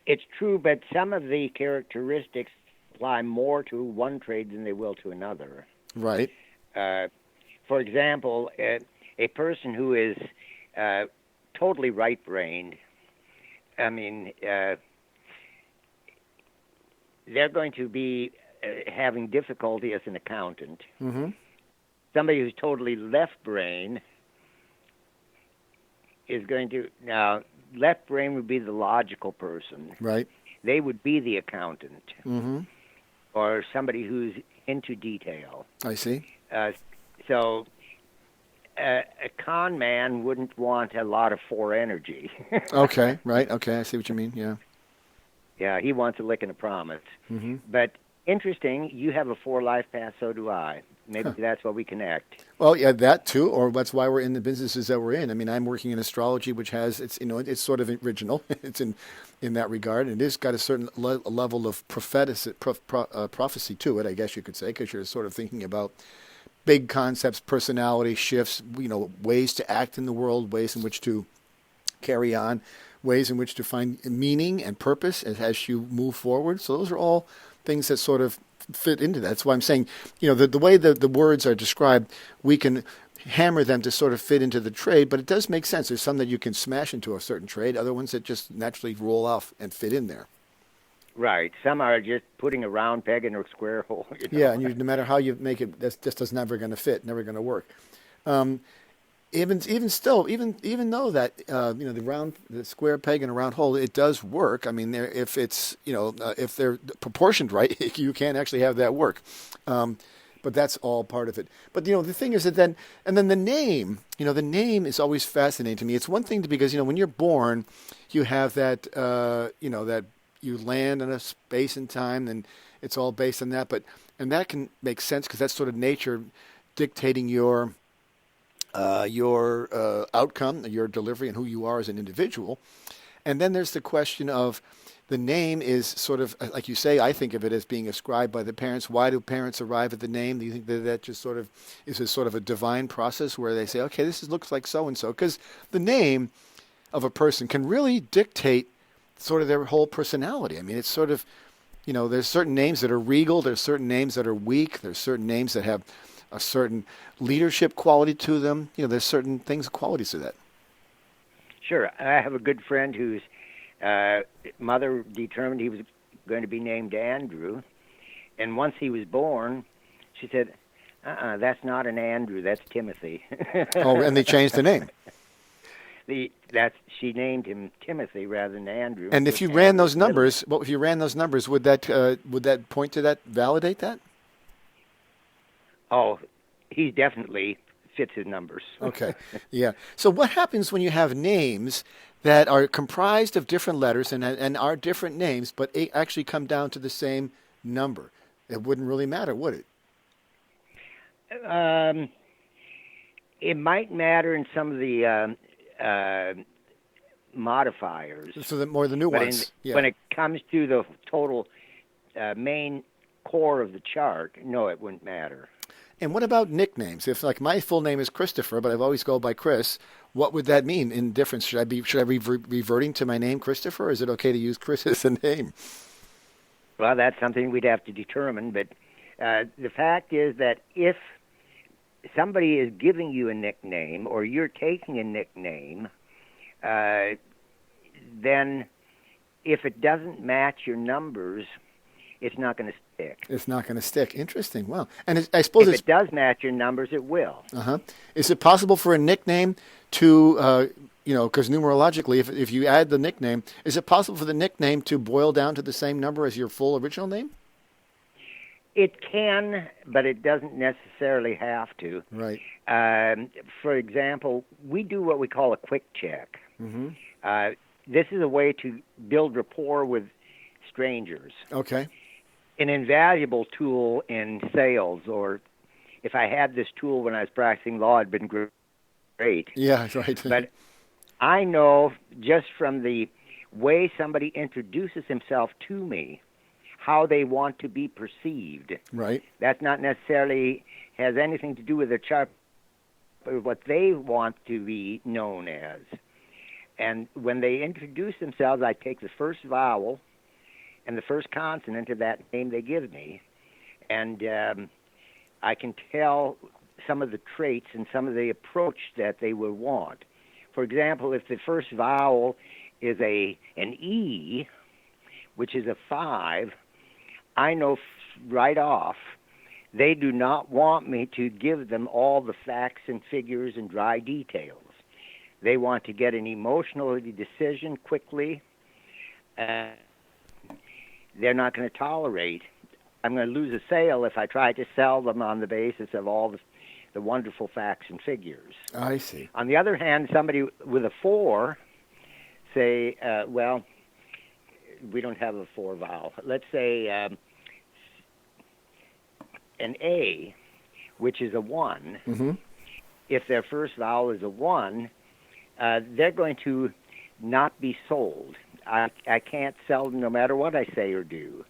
S2: It's true, but some of the characteristics apply more to one trade than they will to another.
S1: Right.
S2: For example, a person who is totally right-brained, they're going to be having difficulty as an accountant.
S1: Mm-hmm.
S2: Somebody who's totally left brain is going to, now, left brain would be the logical person.
S1: Right.
S2: They would be the accountant,
S1: Mm-hmm.
S2: or somebody who's into detail.
S1: I see.
S2: So a con man wouldn't want a lot of 4 energy.
S1: Okay. Right. Okay. I see what you mean. Yeah.
S2: Yeah, he wants a lick and a promise.
S1: Mm-hmm.
S2: But interesting, you have a 4 life path, so do I. Maybe that's why we connect.
S1: Well, yeah, that too, or that's why we're in the businesses that we're in. I mean, I'm working in astrology, which has it's sort of original. It's in that regard, and it has got a certain level of prophecy to it, I guess you could say, because you're sort of thinking about big concepts, personality shifts, ways to act in the world, ways in which to carry on, ways in which to find meaning and purpose as you move forward. So those are all things that sort of fit into that. That's why I'm saying, the way the words are described, we can hammer them to sort of fit into the trade, but it does make sense. There's some that you can smash into a certain trade, other ones that just naturally roll off and fit in there.
S2: Right. Some are just putting a round peg in a square hole.
S1: Yeah, and no matter how you make it, that's just never going to fit, never going to work. Even though that the square peg in a round hole, it does work. I mean, if it's if they're proportioned right, you can actually have that work. But that's all part of it. But the thing is that then the name, the name is always fascinating to me. It's one thing because when you're born, you have that that you land in a space and time, and it's all based on that. And that can make sense because that's sort of nature dictating your outcome, your delivery, and who you are as an individual. And then there's the question of the name is sort of, like you say, I think of it as being ascribed by the parents. Why do parents arrive at the name? Do you think that just sort of is a sort of a divine process where they say, okay, looks like so-and-so? Because the name of a person can really dictate sort of their whole personality. I mean, it's sort of, there's certain names that are regal. There's certain names that are weak. There's certain names that have a certain leadership quality to them. There's certain qualities to that.
S2: Sure. I have a good friend whose mother determined he was going to be named Andrew. And once he was born, she said, that's not an Andrew, that's Timothy.
S1: Oh, and they changed the name.
S2: She named him Timothy rather than Andrew.
S1: And if you ran those numbers, would that point to that, validate that?
S2: Oh, he definitely fits his numbers.
S1: Okay, yeah. So what happens when you have names that are comprised of different letters and are different names, but actually come down to the same number? It wouldn't really matter, would it?
S2: It might matter in some of the modifiers.
S1: So more the nuance.
S2: When it comes to the total main core of the chart, no, it wouldn't matter.
S1: And what about nicknames? If like my full name is Christopher, but I've always go by Chris, what would that mean in difference? Should I be reverting to my name Christopher, or is it okay to use Chris as a name?
S2: Well, that's something we'd have to determine. But the fact is that if somebody is giving you a nickname or you're taking a nickname, then if it doesn't match your numbers, it's not going to stick.
S1: It's not going to stick. Interesting. Wow. And I suppose
S2: if it does match your numbers, it will.
S1: Uh-huh. Is it possible for a nickname to, because numerologically, if you add the nickname, is it possible for the nickname to boil down to the same number as your full original name?
S2: It can, but it doesn't necessarily have to.
S1: Right.
S2: For example, we do what we call a quick check.
S1: Mm-hmm.
S2: This is a way to build rapport with strangers.
S1: Okay.
S2: An invaluable tool in sales, or if I had this tool when I was practicing law, it'd been great.
S1: Yeah, right.
S2: But I know just from the way somebody introduces himself to me, how they want to be perceived.
S1: Right.
S2: That's not necessarily has anything to do with their chart, but what they want to be known as. And when they introduce themselves, I take the first vowel and the first consonant of that name they give me, and I can tell some of the traits and some of the approach that they will want. For example, if the first vowel is an E, which is a 5, I know right off, they do not want me to give them all the facts and figures and dry details. They want to get an emotional decision quickly. They're not going to tolerate. I'm going to lose a sale if I try to sell them on the basis of all the wonderful facts and figures.
S1: I see.
S2: On the other hand, somebody with a 4, say, well, we don't have a 4 vowel. Let's say an A, which is a 1.
S1: Mm-hmm.
S2: If their first vowel is a 1, they're going to not be sold. I can't sell them no matter what I say or do.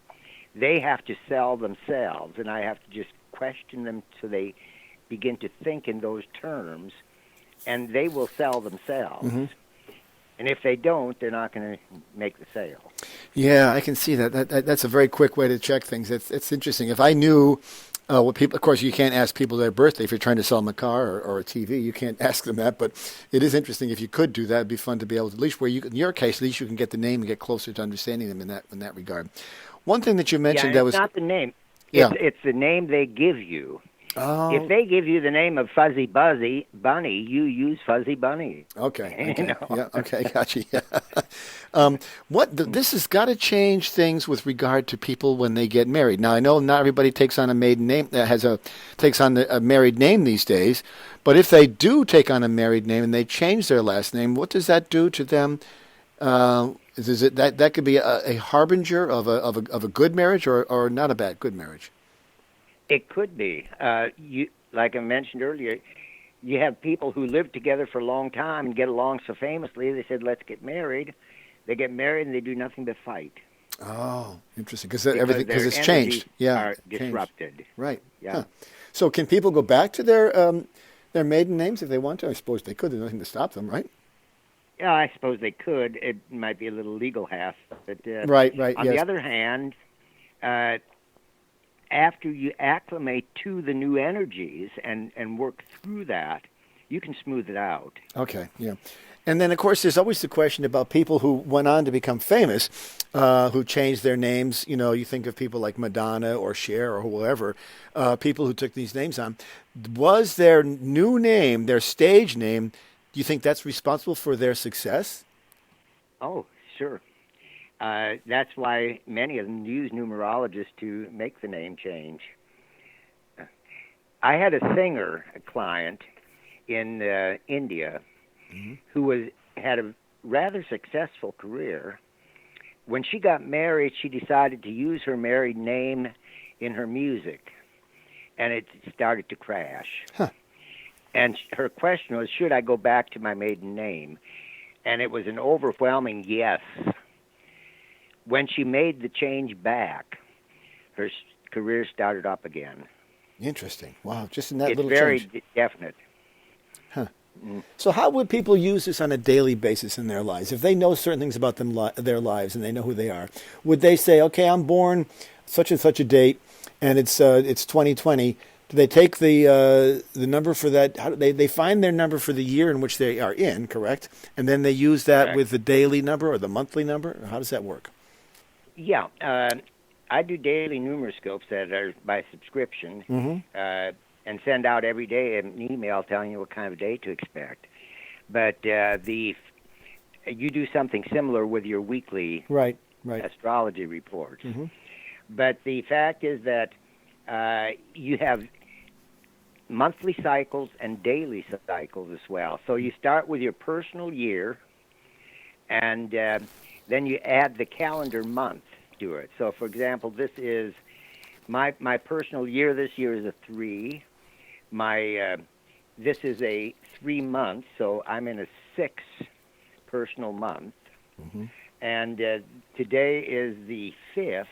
S2: They have to sell themselves, and I have to just question them so they begin to think in those terms, and they will sell themselves. Mm-hmm. And if they don't, they're not going to make the sale.
S1: Yeah, I can see that. That's a very quick way to check things. It's interesting. If I knew what people, of course, you can't ask people their birthday if you're trying to sell them a car or a TV. You can't ask them that, but it is interesting. If you could do that, it'd be fun to be able to, at least where you, in your case, at least you can get the name and get closer to understanding them in that regard. One thing that you mentioned that was
S2: not the name.
S1: Yeah.
S2: It's the name they give you.
S1: Oh.
S2: If they give you the name of Fuzzy Bunny, you use Fuzzy Bunny.
S1: Okay.
S2: You know?
S1: Yeah. Okay. Gotcha. Yeah. This has got to change things with regard to people when they get married. Now I know not everybody takes on a maiden name takes on a married name these days, but if they do take on a married name and they change their last name, what does that do to them? Is it that could be a harbinger of a good marriage or not a good marriage?
S2: It could be. Like I mentioned earlier, you have people who live together for a long time and get along so famously. They said, "Let's get married." They get married and they do nothing but fight.
S1: Oh, interesting. Because it's changed. Yeah,
S2: are disrupted.
S1: Right.
S2: Yeah.
S1: Huh. So can people go back to their maiden names if they want to? I suppose they could. There's nothing to stop them, right?
S2: Yeah, I suppose they could. It might be a little legal hassle, but
S1: right.
S2: On
S1: yes.
S2: the other hand, after you acclimate to the new energies and work through that, you can smooth it out.
S1: Okay, yeah. And then, of course, there's always the question about people who went on to become famous, who changed their names. You know, you think of people like Madonna or Cher or whoever, people who took these names on. Was their new name, their stage name, do you think that's responsible for their success?
S2: Oh, sure. That's why many of them use numerologists to make the name change. I had a singer, a client in India, mm-hmm. who had a rather successful career. When she got married, she decided to use her married name in her music, and it started to crash.
S1: Huh.
S2: And her question was, should I go back to my maiden name? And it was an overwhelming yes. When she made the change back, her career started up again.
S1: Interesting. Wow, just in that little
S2: change. It's
S1: very
S2: definite.
S1: Huh. Mm. So how would people use this on a daily basis in their lives? If they know certain things about their lives and they know who they are, would they say, okay, I'm born such and such a date, and it's 2020. Do they take the number for that? How do they find their number for the year in which they are in, correct? And then they use that
S2: correct.
S1: With the daily number or the monthly number? Or how does that work?
S2: Yeah, I do daily numeroscopes that are by subscription,
S1: mm-hmm.
S2: And send out every day an email telling you what kind of day to expect. But you do something similar with your weekly
S1: right.
S2: astrology reports.
S1: Mm-hmm.
S2: But the fact is that you have monthly cycles and daily cycles as well. So you start with your personal year, and then you add the calendar month to it. So, for example, this is my personal year. This year is a 3. This is a 3 month, so I'm in a 6 personal month.
S1: Mm-hmm.
S2: And today is the 5th,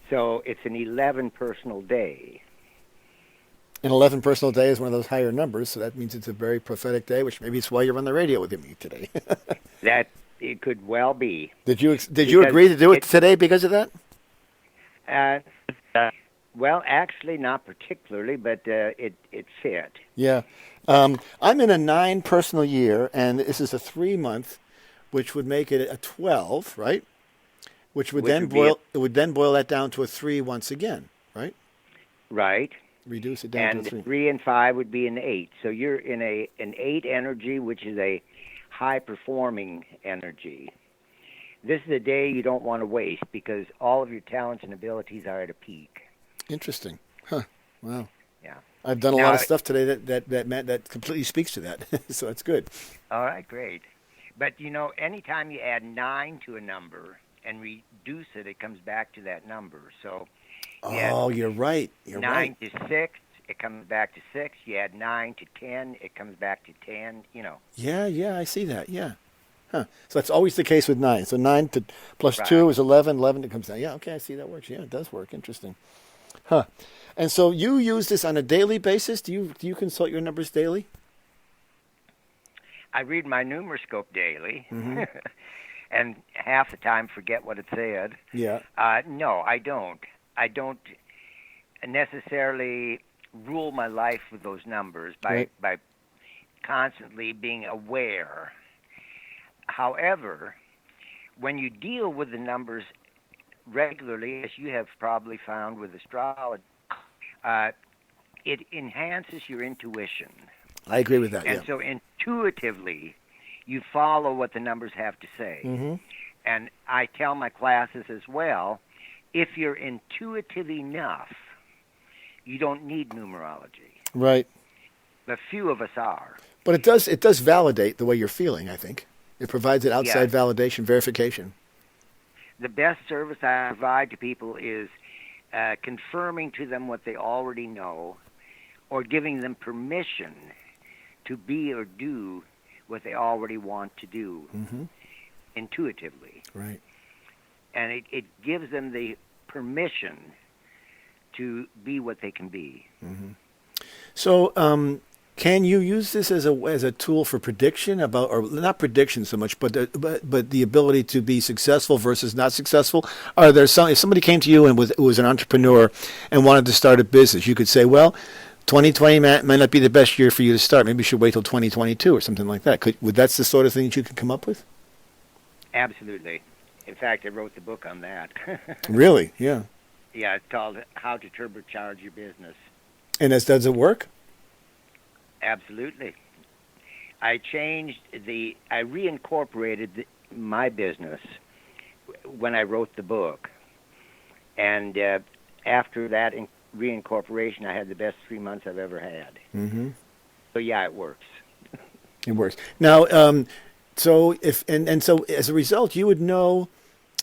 S2: so it's an 11 personal day.
S1: An 11 personal day is one of those higher numbers, so that means it's a very prophetic day, which maybe it's why you're on the radio with me today.
S2: That it could well be.
S1: Did you agree to do it today because of that?
S2: Well, actually, not particularly, but it fit.
S1: Yeah. I'm in a 9 personal year, and this is a 3 month, which would make it a 12, right? It would then boil that down to a 3 once again,
S2: Right.
S1: Reduce it down to
S2: And
S1: a 3.
S2: 3 and 5 would be an 8. So you're in an 8 energy, which is a high performing energy. This is a day you don't want to waste because all of your talents and abilities are at a peak.
S1: Interesting. Huh. Wow.
S2: Yeah.
S1: I've done a
S2: Now,
S1: lot of stuff today that completely speaks to that. So that's good.
S2: all right, great. But anytime you add 9 to a number and reduce it, it comes back to that number. So you add
S1: Oh, you're right. You're
S2: 9
S1: right.
S2: to 6, it comes back to 6. You add 9 to 10, it comes back to 10.
S1: Yeah, I see that. Yeah. Huh. So that's always the case with 9. So 9 to plus
S2: Right.
S1: 2 is 11. 11 it comes down. Yeah, okay, I see that works. Yeah, it does work. Interesting. Huh. And so you use this on a daily basis? Do you consult your numbers daily?
S2: I read my Numeroscope daily,
S1: Mm-hmm.
S2: and half the time forget what it said.
S1: Yeah.
S2: No, I don't. I don't necessarily rule my life with those numbers by constantly being aware. However, when you deal with the numbers regularly, as you have probably found with astrology, it enhances your intuition.
S1: I agree with that.
S2: And
S1: Yeah.
S2: so intuitively, you follow what the numbers have to say.
S1: Mm-hmm.
S2: And I tell my classes as well, if you're intuitive enough, you don't need numerology.
S1: Right.
S2: But few of us are.
S1: But it does validate the way you're feeling, I think. It provides an outside
S2: Yes.
S1: validation, verification.
S2: The best service I provide to people is confirming to them what they already know or giving them permission to be or do what they already want to do
S1: Mm-hmm.
S2: intuitively.
S1: Right.
S2: And it gives them the permission to be what they can be.
S1: Mm-hmm. So, can you use this as a tool for prediction about, or not prediction so much, but the ability to be successful versus not successful? Are there if somebody came to you and was an entrepreneur and wanted to start a business, you could say, well, 2020 might not be the best year for you to start. Maybe you should wait till 2022 or something like that. That's the sort of thing that you could come up with?
S2: Absolutely. In fact, I wrote the book on that.
S1: Really? Yeah.
S2: Yeah, it's called How to Turbocharge Your Business.
S1: And does it work?
S2: Absolutely. I reincorporated my business when I wrote the book. And after that reincorporation, I had the best 3 months I've ever had.
S1: Mm-hmm.
S2: So, yeah, it works.
S1: It works. Now, so so as a result, you would know,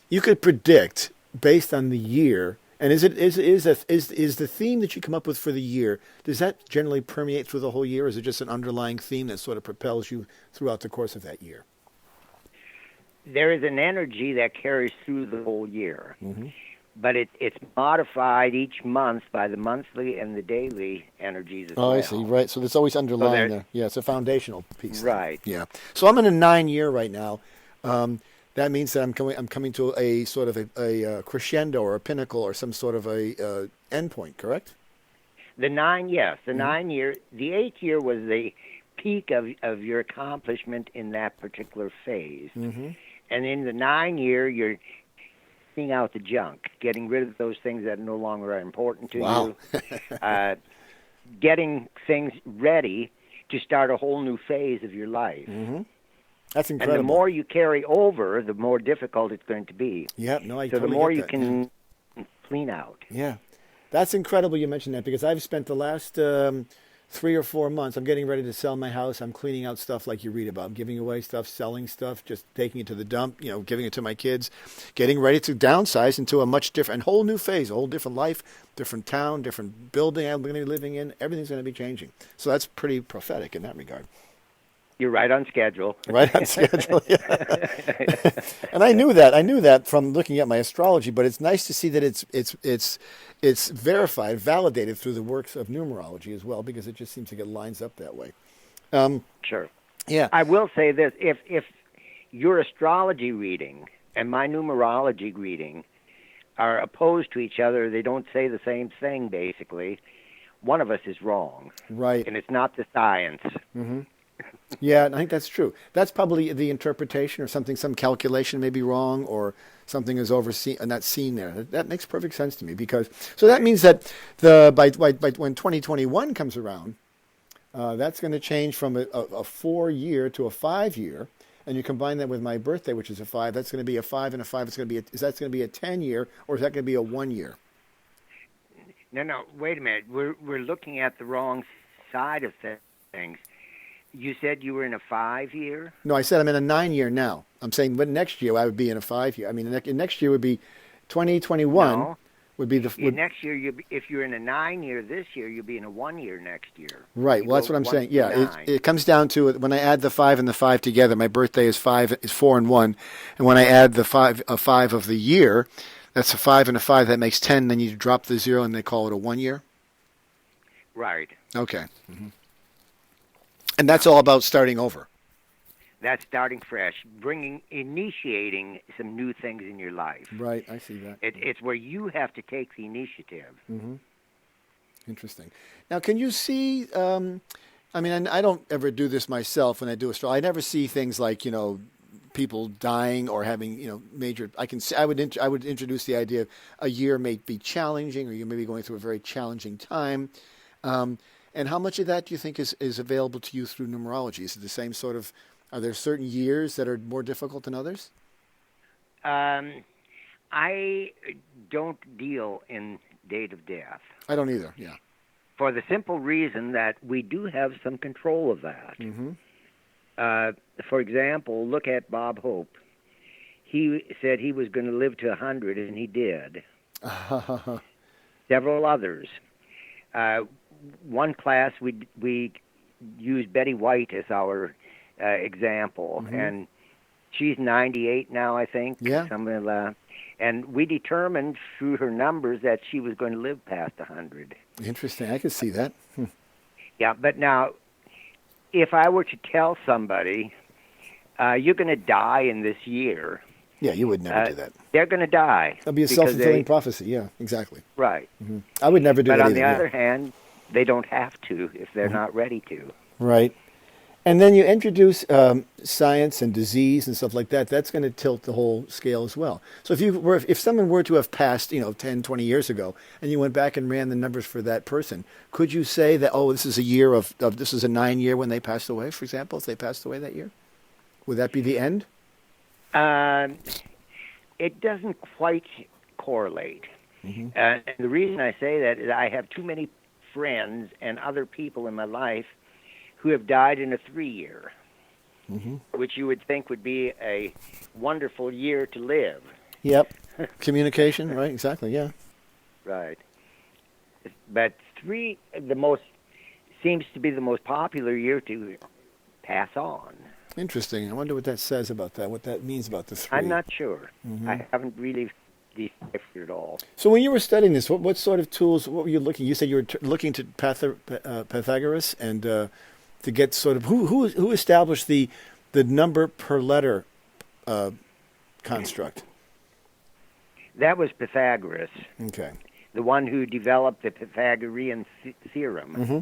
S1: you could predict based on the year. And is the theme that you come up with for the year, does that generally permeate through the whole year? Or is it just an underlying theme that sort of propels you throughout the course of that year?
S2: There is an energy that carries through the whole year.
S1: Mm-hmm.
S2: But it's modified each month by the monthly and the daily energies as well.
S1: Oh, I see. Right. So there's always underlying
S2: So
S1: there. Yeah, it's a foundational piece.
S2: Right.
S1: Yeah. So I'm in a 9-year right now. That means that I'm coming to a sort of a crescendo or a pinnacle or some sort of a endpoint, correct?
S2: The 9, yes. The
S1: Mm-hmm.
S2: 9 year, the 8th year was the peak of your accomplishment in that particular phase.
S1: Mm-hmm.
S2: And in the 9 year, you're cleaning out the junk, getting rid of those things that no longer are important to
S1: Wow.
S2: you, getting things ready to start a whole new phase of your life.
S1: Mm-hmm. That's
S2: And
S1: incredible.
S2: the more you carry over, the more difficult it's going to be.
S1: Yeah, no, I
S2: So the
S1: totally
S2: more
S1: get
S2: you
S1: that.
S2: can clean out.
S1: Yeah. That's incredible you mentioned that because I've spent the last 3 or 4 months, I'm getting ready to sell my house. I'm cleaning out stuff like you read about. I'm giving away stuff, selling stuff, just taking it to the dump, giving it to my kids, getting ready to downsize into a much different, whole new phase, a whole different life, different town, different building I'm going to be living in. Everything's going to be changing. So that's pretty prophetic in that regard.
S2: You're right on schedule.
S1: Right on schedule. Yeah. And I knew that from looking at my astrology, but it's nice to see that it's verified, validated through the works of numerology as well, because it just seems like it lines up that way.
S2: Sure.
S1: Yeah.
S2: I will say this, if your astrology reading and my numerology reading are opposed to each other, they don't say the same thing, basically, one of us is wrong.
S1: Right.
S2: And it's not the science.
S1: Mm-hmm. Yeah, and I think that's true. That's probably the interpretation or something, some calculation may be wrong or something is overseen and not seen there. That makes perfect sense to me because, so that means that by when 2021 comes around, that's going to change from a 4 year to a 5 year. And you combine that with my birthday, which is a 5, that's going to be a 5 and a 5. It's going to be is that going to be a 10 year or is that going to be a 1 year?
S2: No, wait a minute. We're looking at the wrong side of things. You said you were in a 5-year?
S1: No, I said I'm in a 9 year now. I'm saying, but next year I would be in a 5 year. I mean, next year would be 2021
S2: No.
S1: would be
S2: Next year, if you're in a 9-year this year, you'll be in a 1-year next year.
S1: right. Well, that's what I'm saying. Yeah,
S2: 9.
S1: it comes down to it when I add the 5 and the 5 together. My birthday is 4 and 1, and when I add the 5 of the year, that's a 5 and a 5. That makes 10. Then you drop the 0 and they call it a 1 year.
S2: Right.
S1: Okay. Mm-hmm. And that's all about starting over.
S2: That's starting fresh, initiating some new things in your life.
S1: Right, I see that.
S2: It's where you have to take the initiative.
S1: Mm-hmm. Interesting. Now, can you see? I mean, I don't ever do this myself when I do astrology. I never see things like people dying or having major. I can see. I would introduce the idea of a year may be challenging, or you may be going through a very challenging time. And how much of that do you think is available to you through numerology? Is it the same sort of? Are there certain years that are more difficult than others?
S2: I don't deal in date of death.
S1: I don't either. Yeah.
S2: For the simple reason that we do have some control of that.
S1: Mm-hmm.
S2: For example, look at Bob Hope. He said he was going to live to 100, and he did. Several others. One class we used Betty White as our example,
S1: mm-hmm.
S2: and she's 98 now, I think.
S1: Yeah.
S2: Something like that. And we determined through her numbers that she was going to live past 100.
S1: Interesting. I could see that.
S2: Yeah, but now, if I were to tell somebody, you're going to die in this year.
S1: Yeah, you would never do that.
S2: They're going to die.
S1: That'd be a self-fulfilling prophecy. Yeah, exactly.
S2: Right.
S1: Mm-hmm. I would never do that
S2: either. But
S1: on
S2: the other hand, they don't have to if they're
S1: mm-hmm.
S2: not ready to.
S1: Right. And then you introduce science and disease and stuff like that. That's going to tilt the whole scale as well. So if someone were to have passed, 10, 20 years ago, and you went back and ran the numbers for that person, could you say that, this is a year of this is a 9-year when they passed away, for example, if they passed away that year? Would that be the end?
S2: It doesn't quite correlate.
S1: Mm-hmm.
S2: And the reason I say that is I have too many friends and other people in my life who have died in a 3-year,
S1: mm-hmm.
S2: which you would think would be a wonderful year to live.
S1: Yep. Communication, right? Exactly, yeah.
S2: Right. But 3 seems to be the most popular year to pass on.
S1: Interesting. I wonder what that says about that, what that means about the 3.
S2: I'm not sure.
S1: Mm-hmm.
S2: I haven't really deciphered it all.
S1: So when you were studying this, what sort of tools, what were you looking? You said you were looking to Pythagoras and to get sort of, who established the number per letter construct?
S2: That was Pythagoras.
S1: Okay.
S2: The one who developed the Pythagorean theorem.
S1: Mm-hmm.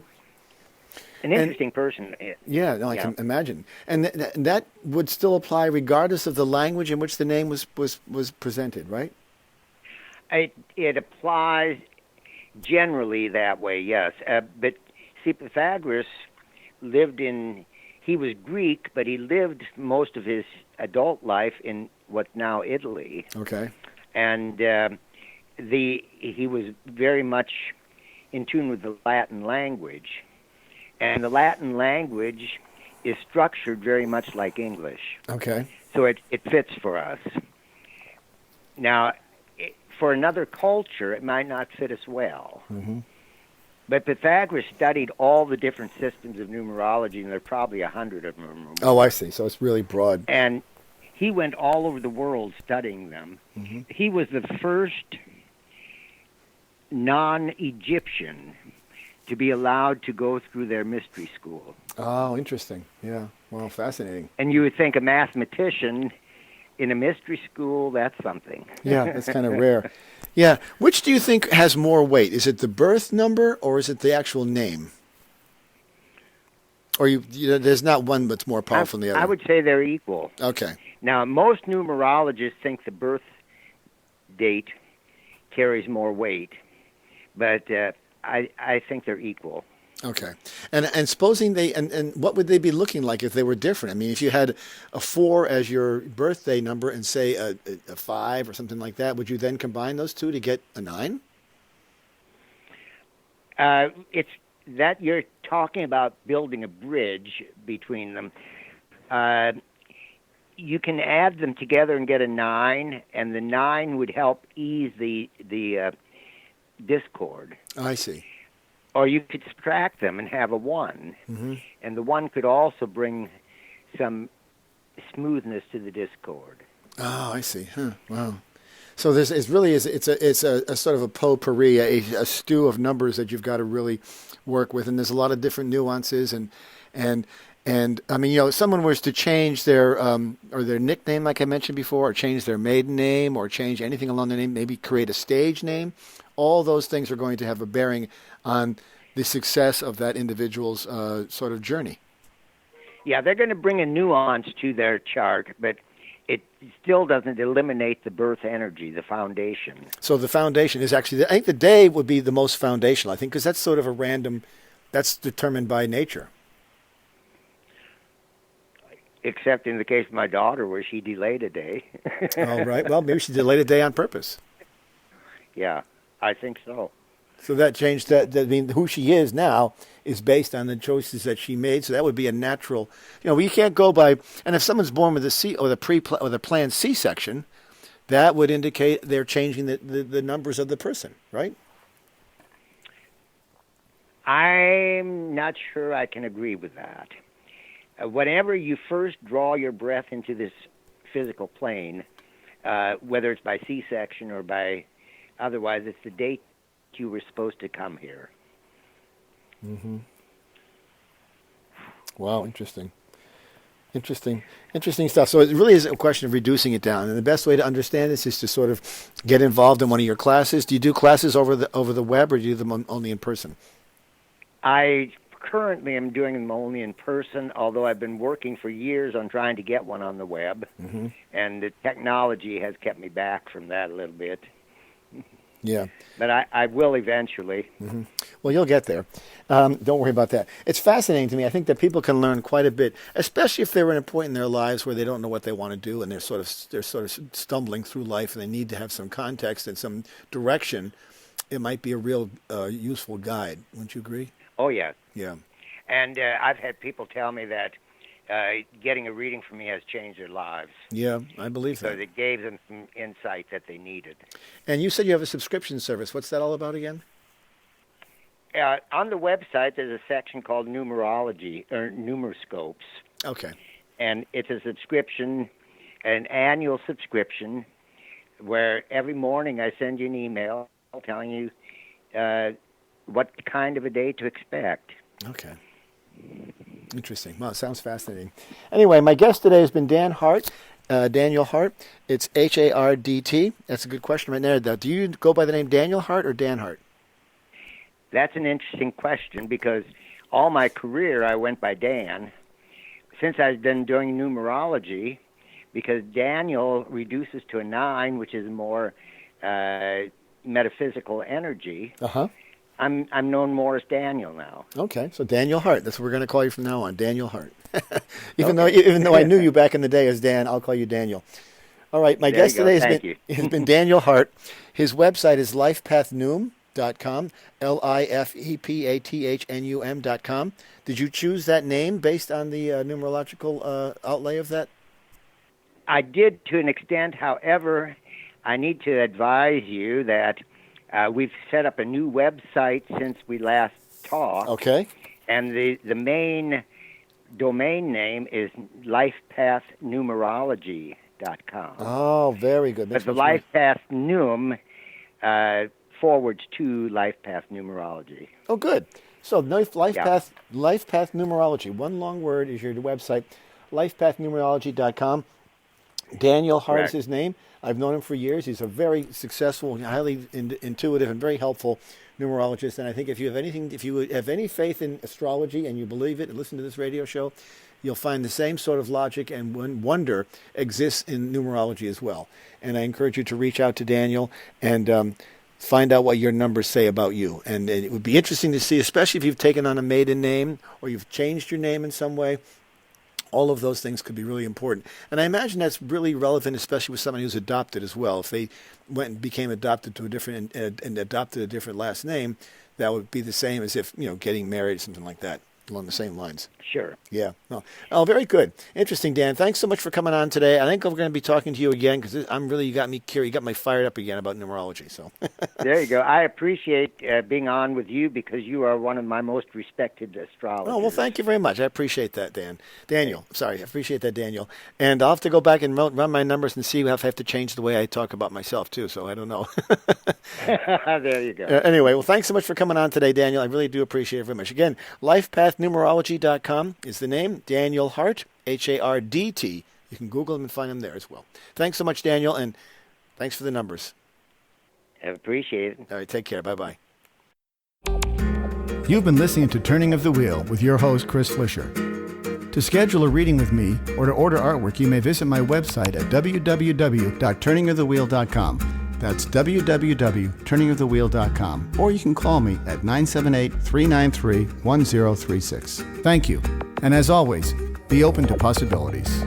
S2: An interesting person.
S1: Yeah, no, I can imagine. And that would still apply regardless of the language in which the name was presented, right?
S2: It applies generally that way, yes. But see, Pythagoras he was Greek, but he lived most of his adult life in what's now Italy.
S1: Okay.
S2: And he was very much in tune with the Latin language. And the Latin language is structured very much like English.
S1: Okay.
S2: So it fits for us. Now, for another culture, it might not fit as well.
S1: Mm-hmm.
S2: But Pythagoras studied all the different systems of numerology, and there are probably 100 of them.
S1: Oh, I see. So it's really broad.
S2: And he went all over the world studying them.
S1: Mm-hmm.
S2: He was the first non-Egyptian to be allowed to go through their mystery school.
S1: Oh, interesting. Yeah. Well, fascinating.
S2: And you would think a mathematician in a mystery school, that's something.
S1: Yeah, that's kind of rare. Yeah. Which do you think has more weight? Is it the birth number or is it the actual name? Or there's not one that's more powerful than the other?
S2: I would say they're equal.
S1: Okay.
S2: Now, most numerologists think the birth date carries more weight, but I think they're equal.
S1: Okay. And supposing and what would they be looking like if they were different? I mean, if you had a 4 as your birthday number and say a 5 or something like that, would you then combine those two to get a 9?
S2: It's that you're talking about building a bridge between them. You can add them together and get a 9, and the 9 would help ease the discord.
S1: I see.
S2: Or you could subtract them and have a 1.
S1: Mm-hmm.
S2: And the 1 could also bring some smoothness to the discord.
S1: Oh, I see. Huh. Wow. So it's a sort of a potpourri, a stew of numbers that you've got to really work with, and there's a lot of different nuances and I mean, if someone was to change their or their nickname, like I mentioned before, or change their maiden name, or change anything along the name, maybe create a stage name, all those things are going to have a bearing on the success of that individual's sort of journey.
S2: Yeah, they're going to bring a nuance to their chart, but it still doesn't eliminate the birth energy, the foundation.
S1: So the foundation is actually, I think the day would be the most foundational, I think, because that's sort of a random, that's determined by nature.
S2: Except in the case of my daughter, where she delayed a day.
S1: Oh, right. Well, maybe she delayed a day on purpose.
S2: Yeah, I think so.
S1: So that changed that. I mean, who she is now is based on the choices that she made. So that would be a natural. You can't go by. And if someone's born with a C or the planned C-section, that would indicate they're changing the numbers of the person, right?
S2: I'm not sure I can agree with that. Whenever you first draw your breath into this physical plane, whether it's by C-section or by otherwise, it's the date you were supposed to come here.
S1: Mm-hmm. Wow, interesting stuff. So it really is a question of reducing it down, and the best way to understand this is to sort of get involved in one of your classes. Do you do classes over the web, or do you do them only in person?
S2: I currently am doing them only in person, although I've been working for years on trying to get one on the web,
S1: mm-hmm.
S2: and the technology has kept me back from that a little bit.
S1: Yeah.
S2: But I will eventually.
S1: Mm-hmm. Well, you'll get there. Don't worry about that. It's fascinating to me. I think that people can learn quite a bit, especially if they're in a point in their lives where they don't know what they want to do, and they're sort of stumbling through life, and they need to have some context and some direction. It might be a real useful guide. Wouldn't you agree?
S2: Oh, yeah.
S1: Yeah.
S2: And I've had people tell me that getting a reading from me has changed their lives.
S1: Yeah, I believe that.
S2: Because it gave them some insight that they needed.
S1: And you said you have a subscription service. What's that all about again?
S2: On the website, there's a section called Numerology, or Numeroscopes.
S1: Okay.
S2: And it's a subscription, an annual subscription, where every morning I send you an email telling you what kind of a day to expect.
S1: Okay. Interesting. Well, it sounds fascinating. Anyway, my guest today has been Dan Hardt, Daniel Hardt. It's Hardt. That's a good question right there. Do you go by the name Daniel Hardt or Dan Hardt?
S2: That's an interesting question, because all my career I went by Dan. Since I've been doing numerology, because Daniel reduces to a 9, which is more metaphysical energy.
S1: Uh-huh.
S2: I'm known more as Daniel now.
S1: Okay, so Daniel Hardt. That's what we're going to call you from now on, Daniel Hardt. even though I knew you back in the day as Dan, I'll call you Daniel. All right, my guest today has been Daniel Hardt. His website is lifepathnum.com, lifepathnum.com. Did you choose that name based on the numerological outlay of that?
S2: I did to an extent. However, I need to advise you that we've set up a new website since we last talked.
S1: Okay.
S2: And the main domain name is lifepathnummerology.com.
S1: Oh, very good.
S2: But the lifepathnum forwards to lifepath numerology.
S1: Oh, good. So lifepath numerology. One long word is your website, lifepathnummerology.com. Daniel Hardt is his name. I've known him for years. He's a very successful, highly intuitive, and very helpful numerologist. And I think if you have any faith in astrology and you believe it and listen to this radio show, you'll find the same sort of logic and wonder exists in numerology as well. And I encourage you to reach out to Daniel and find out what your numbers say about you. And it would be interesting to see, especially if you've taken on a maiden name or you've changed your name in some way. All of those things could be really important. And I imagine that's really relevant, especially with someone who's adopted as well. If they went and became adopted to a different and adopted a different last name, that would be the same as if, getting married or something like that, along the same lines.
S2: Sure.
S1: Yeah. No. Oh, very good. Interesting, Dan. Thanks so much for coming on today. I think we're going to be talking to you again because you got me curious. You got me fired up again about numerology. So
S2: there you go. I appreciate being on with you because you are one of my most respected astrologers.
S1: Oh, well, thank you very much. I appreciate that, Daniel. Sorry, I appreciate that, Daniel. And I'll have to go back and run my numbers and see if I have to change the way I talk about myself, too. So I don't know.
S2: There you go.
S1: Anyway, well, thanks so much for coming on today, Daniel. I really do appreciate it very much. Again, lifepathnumerology.com is the name. Daniel Hardt, Hardt. You can Google him and find him there as well. Thanks so much, Daniel, and thanks for the numbers.
S2: I appreciate it.
S1: All right, take care. Bye-bye.
S3: You've been listening to Turning of the Wheel with your host, Chris Flisher. To schedule a reading with me or to order artwork, you may visit my website at www.turningofthewheel.com. That's www.turningofthewheel.com. Or you can call me at 978-393-1036. Thank you. And as always, be open to possibilities.